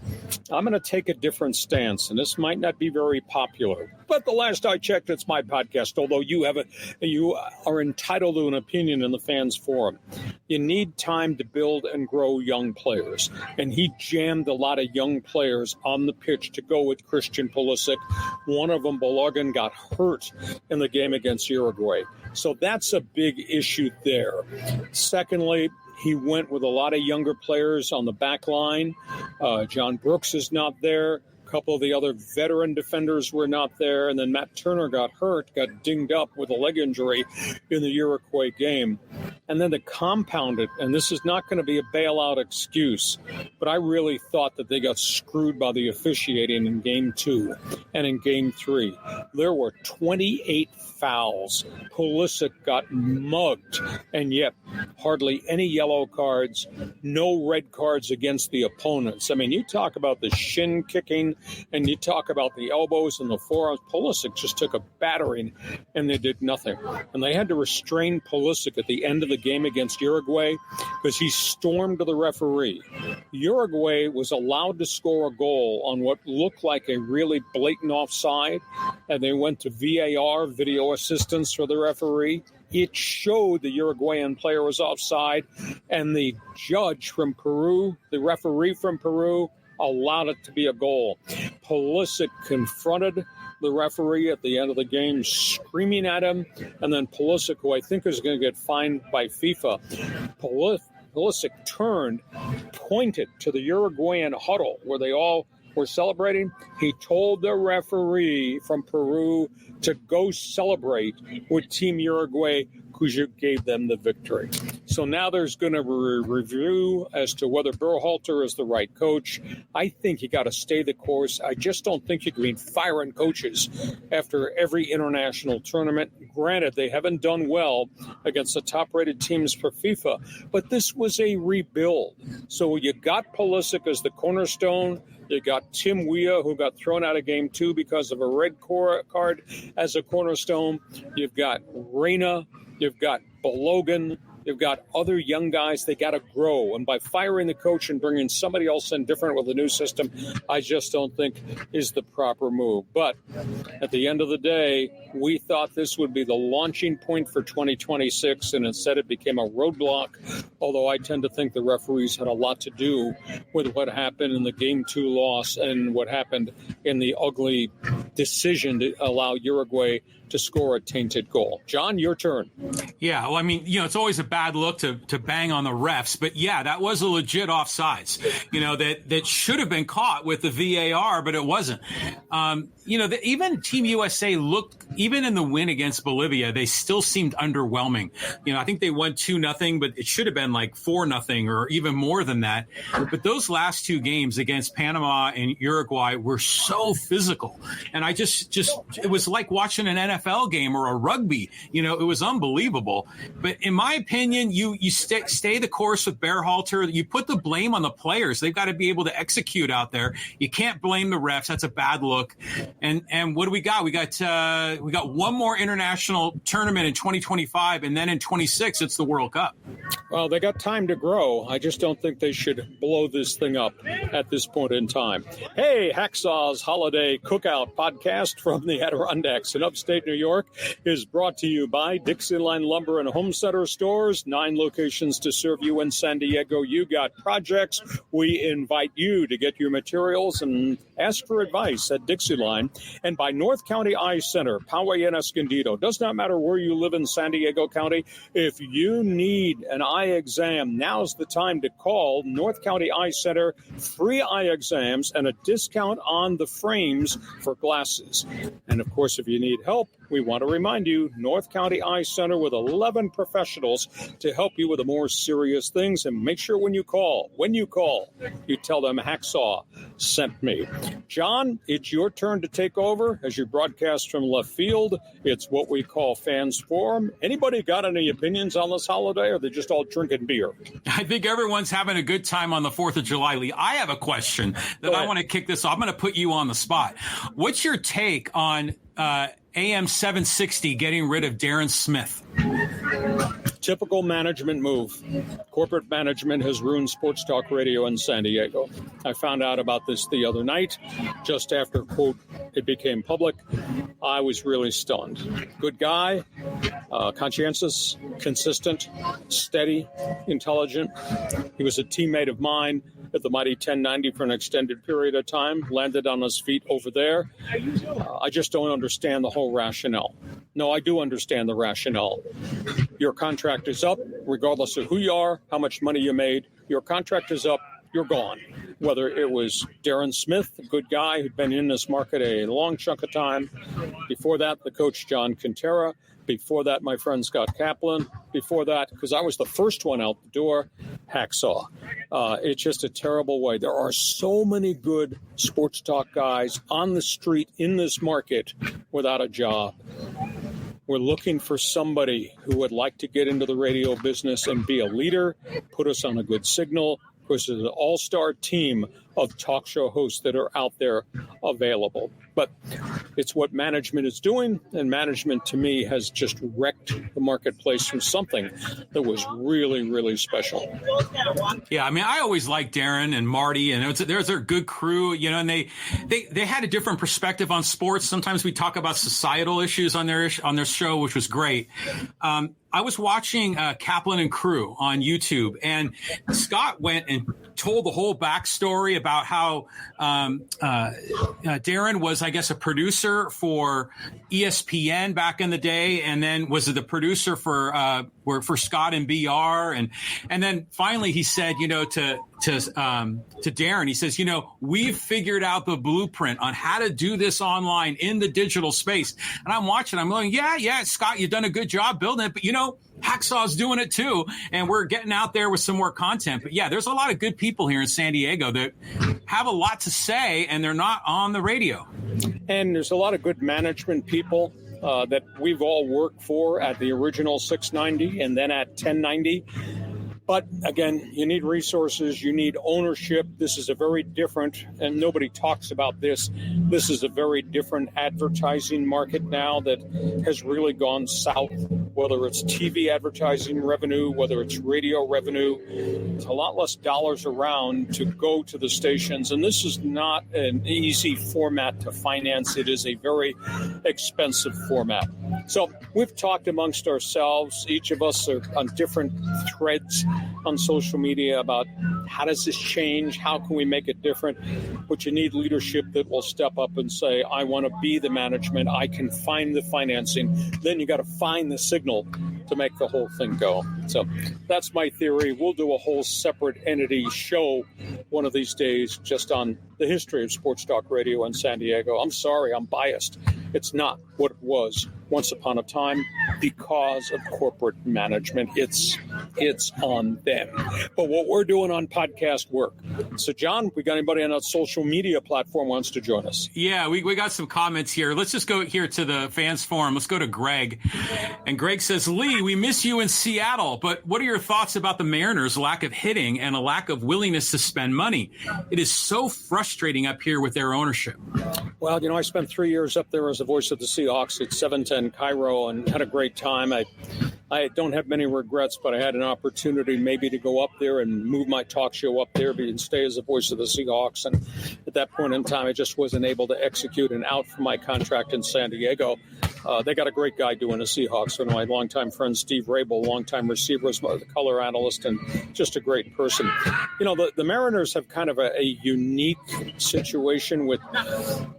I'm going to take a different stance, and this might not be very popular. But the last I checked, it's my podcast, although you are entitled to an opinion in the Fans Forum. You need time to build and grow young players. And he jammed a lot of young players on the pitch to go with Christian Pulisic. One of them, Balogun, got hurt in the game against Uruguay. So that's a big issue there. Secondly, he went with a lot of younger players on the back line. John Brooks is not there. A couple of the other veteran defenders were not there. And then Matt Turner got hurt, got dinged up with a leg injury in the Uruguay game. And then to compound it, and this is not going to be a bailout excuse, but I really thought that they got screwed by the officiating in Game 2 and in Game 3. There were 28 fouls. Pulisic got mugged, and yet hardly any yellow cards, no red cards against the opponents. I mean, you talk about the shin kicking, and you talk about the elbows and the forearms. Pulisic just took a battering, and they did nothing. And they had to restrain Pulisic at the end of the game against Uruguay because he stormed to the referee. Uruguay was allowed to score a goal on what looked like a really blatant offside, and they went to VAR, video assistance for the referee. It showed the Uruguayan player was offside, and the judge from Peru, the referee from Peru, allowed it to be a goal. Pulisic confronted the referee at the end of the game, screaming at him. And then Pulisic, who I think is going to get fined by FIFA, Pulisic turned, pointed to the Uruguayan huddle where they all were celebrating. He told the referee from Peru to go celebrate with Team Uruguay, who gave them the victory. So now there's going to be a review as to whether Berhalter is the right coach. I think you got to stay the course. I just don't think you can be firing coaches after every international tournament. Granted, they haven't done well against the top-rated teams for FIFA, but this was a rebuild. So you got Pulisic as the cornerstone. You got Tim Weah, who got thrown out of game 2 because of a red card, as a cornerstone. You've got Reyna. You've got Balogun. You've got other young guys. They got to grow. And by firing the coach and bringing somebody else in different with a new system, I just don't think is the proper move. But at the end of the day, we thought this would be the launching point for 2026, and instead it became a roadblock, although I tend to think the referees had a lot to do with what happened in the Game 2 loss and what happened in the ugly decision to allow Uruguay to score a tainted goal. John, your turn. Yeah, well, I mean, it's always a bad look to bang on the refs, but yeah, that was a legit offsides, that should have been caught with the VAR, but it wasn't. Even Team USA looked, even in the win against Bolivia, they still seemed underwhelming. I think they won 2-0, but it should have been like 4-0 or even more than that. But those last 2 games against Panama and Uruguay were so physical. And I just it was like watching an NFL game or a rugby. It was unbelievable. But in my opinion, you stay the course with Berhalter. You put the blame on the players. They've got to be able to execute out there. You can't blame the refs. That's a bad look. And what do we got? We got one more international tournament in 2025, and then in 26 it's the World Cup. Well, they got time to grow. I just don't think they should blow this thing up at this point in time. Hey, Hacksaw's Holiday Cookout podcast from the Adirondacks in upstate New York is brought to you by DIXIELINE Lumber and Home Center Stores. 9 locations to serve you in San Diego. You got projects. We invite you to get your materials and ask for advice at DIXIELINE. And by North County Eye Center, Poway and Escondido. Does not matter where you live in San Diego County. If you need an eye exam, now's the time to call North County Eye Center. Free eye exams and a discount on the frames for glasses. And of course, if you need help, we want to remind you, North County Eye Center with 11 professionals to help you with the more serious things. And make sure when you call, you tell them Hacksaw sent me. John, it's your turn to take over as you broadcast from left field. It's what we call Fans Forum. Anybody got any opinions on this holiday, or are they just all drinking beer? I think everyone's having a good time on the 4th of July, Lee. I have a question that I want to kick this off. I'm going to put you on the spot. What's your take on AM 760 getting rid of Darren Smith? Typical management move. Corporate management has ruined sports talk radio in San Diego. I found out about this the other night, just after, quote, it became public. I was really stunned. Good guy, conscientious, consistent, steady, intelligent. He was a teammate of mine at the mighty 1090 for an extended period of time, landed on his feet over there. I just don't understand the whole rationale. No, I do understand the rationale. Your contract is up, regardless of who you are, how much money you made. Your contract is up, you're gone. Whether it was Darren Smith, a good guy who'd been in this market a long chunk of time. Before that, the coach, John Quintera. Before that, my friend Scott Kaplan. Before that, because I was the first one out the door, Hacksaw. It's just a terrible way. There are so many good sports talk guys on the street in this market without a job. We're looking for somebody who would like to get into the radio business and be a leader, put us on a good signal. Of course, there's an all-star team of talk show hosts that are out there available. But it's what management is doing, and management, to me, has just wrecked the marketplace from something that was really, really special. Yeah, I mean, I always liked Darren and Marty, and there's a good crew, and they had a different perspective on sports. Sometimes we talk about societal issues on their show, which was great. I was watching Kaplan and Crew on YouTube, and Scott went and told the whole backstory about how Darren was, I guess, a producer for ESPN back in the day, and then was the producer for Scott and BR, and then finally he said, to Darren, he says, we've figured out the blueprint on how to do this online in the digital space. And I'm watching, I'm going, yeah, Scott, you've done a good job building it, but Hacksaw's doing it too, and we're getting out there with some more content. But yeah, there's a lot of good people here in San Diego that have a lot to say, and they're not on the radio. And there's a lot of good management people that we've all worked for at the original 690 and then at 1090. But again, you need resources, you need ownership. This is a very different, and nobody talks about this, this is a very different advertising market now that has really gone south, whether it's TV advertising revenue, whether it's radio revenue. There's a lot less dollars around to go to the stations, and this is not an easy format to finance. It is a very expensive format. So we've talked amongst ourselves. Each of us are on different threads on social media about how does this change? How can we make it different? But you need leadership that will step up and say, I want to be the management. I can find the financing. Then you got to find the signal to make the whole thing go. So that's my theory. We'll do a whole separate entity show one of these days just on the history of sports talk radio in San Diego. I'm sorry, I'm biased. It's not what it was once upon a time because of corporate management. It's on them. But what we're doing on podcast work. So, John, we got anybody on a social media platform wants to join us? Yeah, we got some comments here. Let's just go here to the fans forum. Let's go to Greg. And Greg says, Lee, we miss you in Seattle, but what are your thoughts about the Mariners' lack of hitting and a lack of willingness to spend money? It is so frustrating up here with their ownership. Well, I spent 3 years up there as a voice of the Seahawks at 710 Cairo and had a great time. I don't have many regrets, but I had an opportunity maybe to go up there and move my talk show up there and stay as a voice of the Seahawks. And at that point in time, I just wasn't able to execute and out for my contract in San Diego. They got a great guy doing the Seahawks. One of my longtime friends, Steve Rabel, longtime receiver, was the color analyst, and just a great person. The Mariners have kind of a unique situation with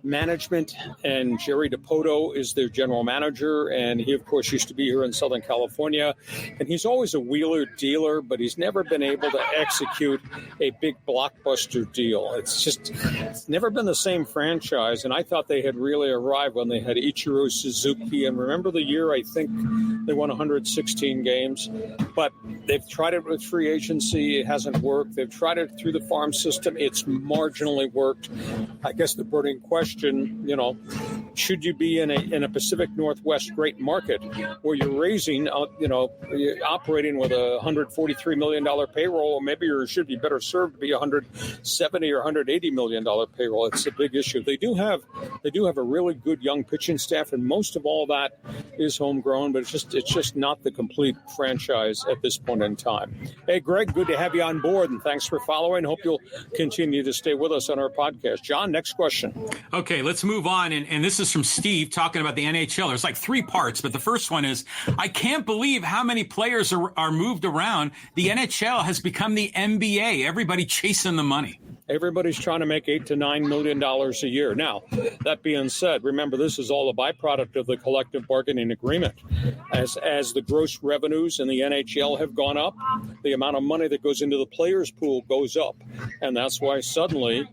management, and Jerry DiPoto is their general manager, and he, of course, used to be here in Southern California, and he's always a wheeler dealer, but he's never been able to execute a big blockbuster deal. It's never been the same franchise, and I thought they had really arrived when they had Ichiro Suzuki, and remember the year, I think they won 116 games, but they've tried it with free agency. It hasn't worked. They've tried it through the farm system. It's marginally worked. I guess the burning question, should you be in a Pacific Northwest great market where you're raising, you're operating with a $143 million payroll, or maybe you should be better served to be $170 or $180 million payroll. It's a big issue. They do have a really good young pitching staff, and most of all that is homegrown, but it's just not the complete franchise at this point in time. Hey, Greg, good to have you on board, and thanks for following. Hope you'll continue to stay with us on our podcast. John, next question. Okay, let's move on, and this is from Steve talking about the NHL. There's like 3 parts, but the first one is, I can't believe how many players are moved around. The NHL has become the NBA. Everybody chasing the money. Everybody's trying to make $8 to $9 million a year. Now, that being said, remember, this is all a byproduct of the collective bargaining agreement. As the gross revenues in the NHL have gone up, the amount of money that goes into the players' pool goes up. And that's why suddenly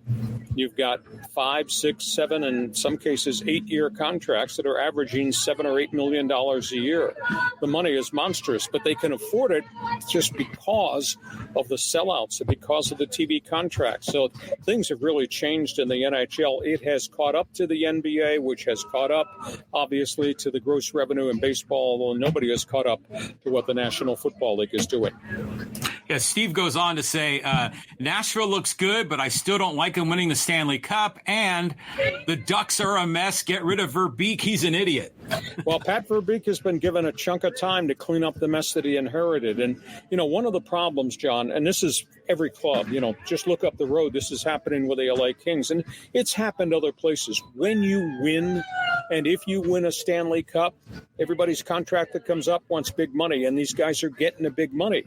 you've got 5, 6, 7, and in some cases 8-year contracts that are averaging $7 or $8 million a year. The money is monstrous, but they can afford it just because of the sellouts and because of the TV contracts. So things have really changed in the NHL. It has caught up to the NBA, which has caught up, obviously, to the gross revenue in baseball, although nobody has caught up to what the National Football League is doing. Yeah, Steve goes on to say, Nashville looks good, but I still don't like him winning the Stanley Cup, and the Ducks are a mess. Get rid of Verbeek. He's an idiot. Well, Pat Verbeek has been given a chunk of time to clean up the mess that he inherited. And, one of the problems, John, and this is every club, just look up the road. This is happening with the LA Kings, and it's happened other places. When you win, and if you win a Stanley Cup, everybody's contract that comes up wants big money, and these guys are getting the big money.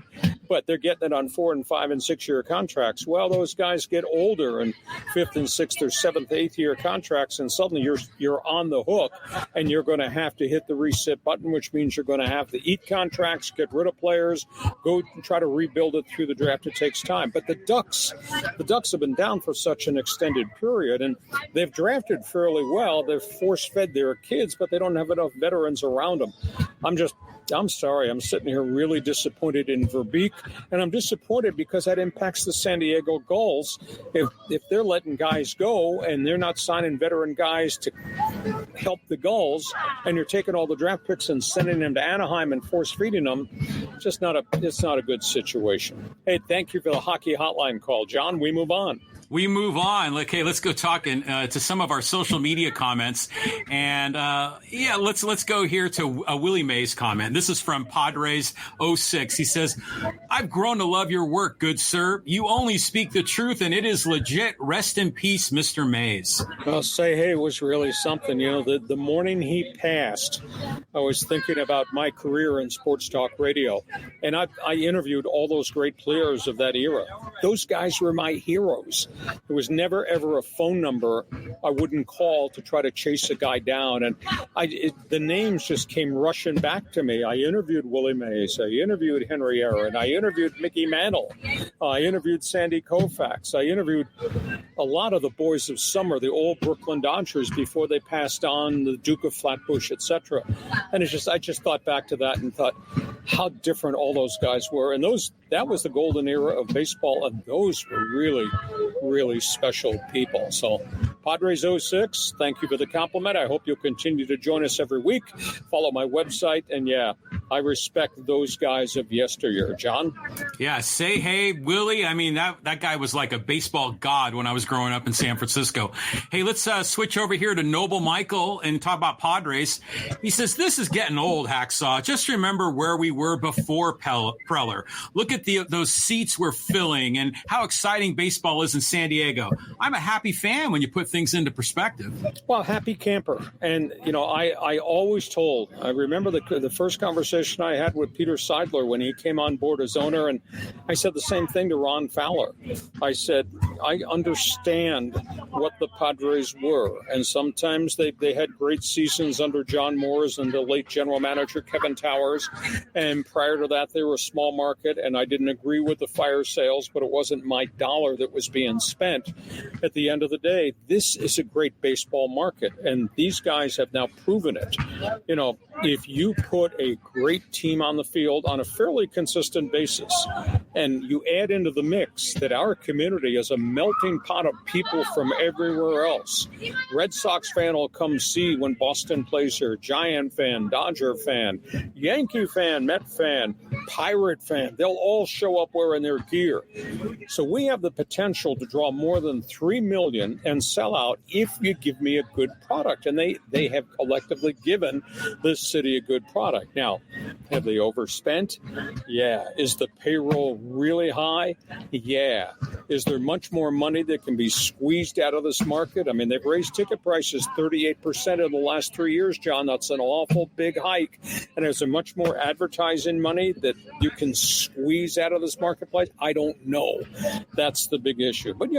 but they're getting it on 4 and 5 and 6 year contracts. Well, those guys get older and 5th and 6th or 7th, 8th year contracts, and suddenly you're on the hook, and you're going to have to hit the reset button, which means you're going to have to eat contracts, get rid of players, go try to rebuild it through the draft. It takes time. But the Ducks have been down for such an extended period, and they've drafted fairly well. They've force-fed their kids, but they don't have enough veterans around them. I'm sorry. I'm sitting here really disappointed in Verbeek, and I'm disappointed because that impacts the San Diego Gulls. If they're letting guys go and they're not signing veteran guys to help the Gulls, and you're taking all the draft picks and sending them to Anaheim and force-feeding them, it's not a good situation. Hey, thank you for the hockey hotline call, John. We move on. We move on. Okay, let's go talking to some of our social media comments, and let's go here to Willie Mays' comment. This is from PADRES-06. He says, "I've grown to love your work, good sir. You only speak the truth, and it is legit. Rest in peace, Mr. Mays." Well, say hey was really something. You know, the morning he passed, I was thinking about my career in sports talk radio, and I interviewed all those great players of that era. Those guys were my heroes. There was never, ever a phone number I wouldn't call to try to chase a guy down. And the names just came rushing back to me. I interviewed Willie Mays. I interviewed Henry Aaron. I interviewed Mickey Mantle. I interviewed Sandy Koufax. I interviewed a lot of the boys of summer, the old Brooklyn Dodgers, before they passed on, the Duke of Flatbush, etc. And I just thought back to that and thought how different all those guys were. And that was the golden era of baseball, and those were really, really special people. So Padres-06, thank you for the compliment. I hope you'll continue to join us every week. Follow my website, and I respect those guys of yesteryear. John? Yeah, say hey, Willie. I mean, that guy was like a baseball god when I was growing up in San Francisco. Hey, let's switch over here to Noble Michael and talk about Padres. He says, "This is getting old, Hacksaw. Just remember where we were before Preller. Look at those seats we're filling and how exciting baseball is in San Diego. I'm a happy fan when you put things into perspective." Well, happy camper. And, I always I remember the first conversation I had with Peter Seidler when he came on board as owner, and I said the same thing to Ron Fowler. I said, I understand what the Padres were, and sometimes they had great seasons under John Moores and the late general manager Kevin Towers, and prior to that they were a small market, and I didn't agree with the fire sales, but it wasn't my dollar that was being spent. At the end of the day, this is a great baseball market, and these guys have now proven it. If you put a great team on the field on a fairly consistent basis, and you add into the mix that our community is a melting pot of people from everywhere else. Red Sox fan will come see when Boston plays here, Giant fan, Dodger fan, Yankee fan, Met fan, Pirate fan. They'll all show up wearing their gear. So we have the potential to draw more than 3 million and sell out if you give me a good product. And they have collectively given this city a good product. Now, have they overspent? Yeah. Is the payroll really high? Yeah. Is there much more money that can be squeezed out of this market? I mean, they've raised ticket prices 38% in the last 3 years, John. That's an awful big hike. And is there much more advertising money that you can squeeze out of this marketplace? I don't know. That's the big issue. But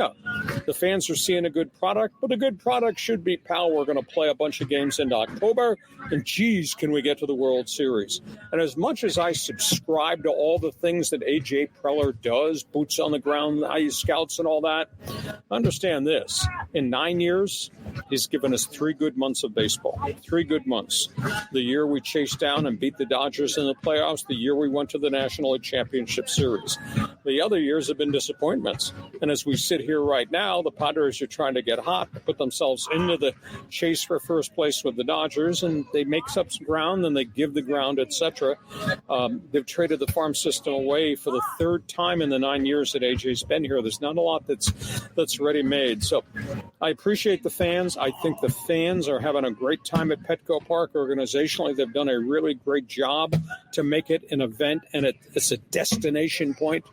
the fans are seeing a good product, but a good product should be, pal, we're going to play a bunch of games into October, and geez, can we get to the World Series? And as much as I subscribe to all the things that A.J. Preller does, boots on the ground, scouts and all that, understand this. In 9 years, he's given us 3 good months of baseball. 3 good months. The year we chased down and beat the Dodgers in the playoffs, the year we went to the National League Championship Series. The other years have been disappointments. And as we sit here right now, the Padres are trying to get hot, to put themselves into the chase for first place with the Dodgers, and they make up some ground, then they give the ground, etc. They've traded the farm system away for the 3rd time in the 9 years that AJ's been here. There's not a lot that's ready-made. So I appreciate the fans. I think the fans are having a great time at Petco Park. Organizationally, they've done a really great job to make it an event, and it's a destination point.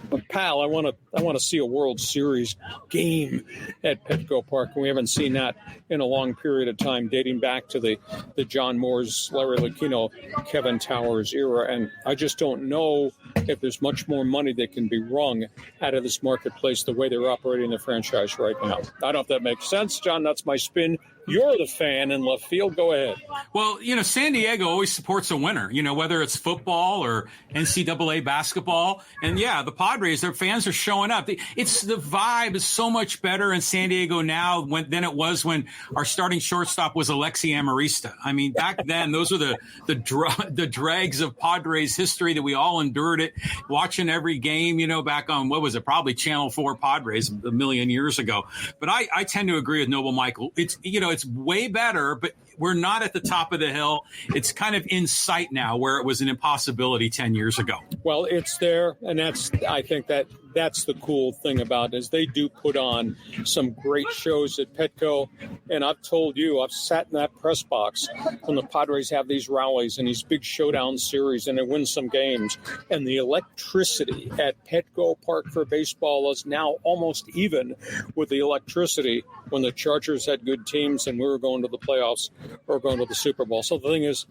But, pal, I want to see a World Series game at Petco Park, and we haven't seen that in a long period of time, dating back to the John Moores, Larry Lucchino, Kevin Towers era. And I just don't know if there's much more money that can be wrung out of this marketplace the way they're operating the franchise right now. I don't know if that makes sense, John. That's my spin. You're the fan in left field. Go ahead. Well, San Diego always supports a winner, whether it's football or NCAA basketball. And, yeah, the Padres, their fans are showing up. The vibe is so much better in San Diego now than it was when our starting shortstop was Alexi Amarista. I mean, back then, those were the dregs of Padres history that we all endured it, watching every game, back on, what was it, probably Channel 4 Padres a million years ago. But I tend to agree with Noble Michael. It's way better, but we're not at the top of the hill. It's kind of in sight now, where it was an impossibility 10 years ago. Well, it's there, and I think that's the cool thing about it, is they do put on some great shows at Petco. And I've told you, I've sat in that press box when the Padres have these rallies and these big showdown series, and they win some games. And the electricity at Petco Park for baseball is now almost even with the electricity when the Chargers had good teams and we were going to the playoffs or going to the Super Bowl. So the thing is,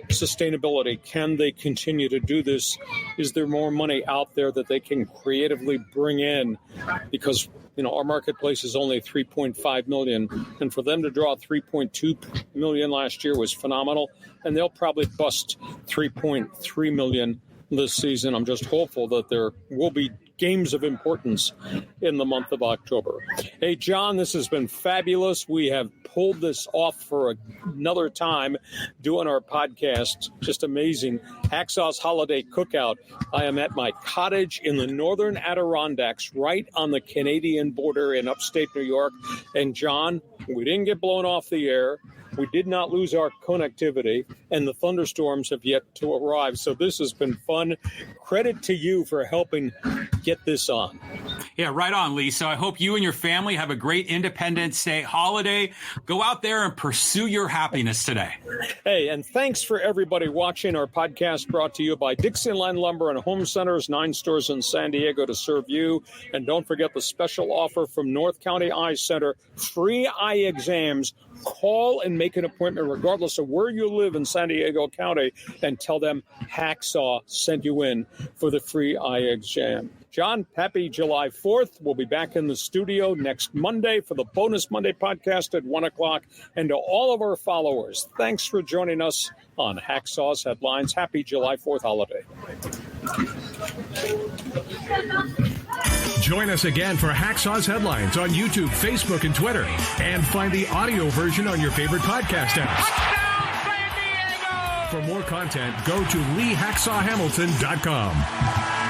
sustainability. Can they continue to do this? Is there more money out there that they can creatively bring in? Because our marketplace is only 3.5 million, and for them to draw 3.2 million last year was phenomenal, and they'll probably bust 3.3 million this season. I'm just hopeful that there will be games of importance in the month of October. Hey, John, this has been fabulous. We have pulled this off for another time doing our podcast. Just amazing. Hacksaw's Holiday Cookout. I am at my cottage in the northern Adirondacks, right on the Canadian border in upstate New York. And, John, we didn't get blown off the air. We did not lose our connectivity, and the thunderstorms have yet to arrive. So this has been fun. Credit to you for helping get this on. Yeah, right on, Lee. So I hope you and your family have a great Independence Day holiday. Go out there and pursue your happiness today. Hey, and thanks for everybody watching our podcast, brought to you by Dixieline Lumber and Home Centers, 9 stores in San Diego to serve you. And don't forget the special offer from North County Eye Center, free eye exams. Call and make an appointment regardless of where you live in San Diego County, and tell them Hacksaw sent you in for the free eye exam. John, happy July 4th. We'll be back in the studio next Monday for the Bonus Monday podcast at 1 o'clock. And to all of our followers, thanks for joining us on Hacksaw's Headlines. Happy July 4th holiday. Join us again for Hacksaw's Headlines on YouTube, Facebook, and Twitter. And find the audio version on your favorite podcast apps. For more content, go to LeeHacksawHamilton.com.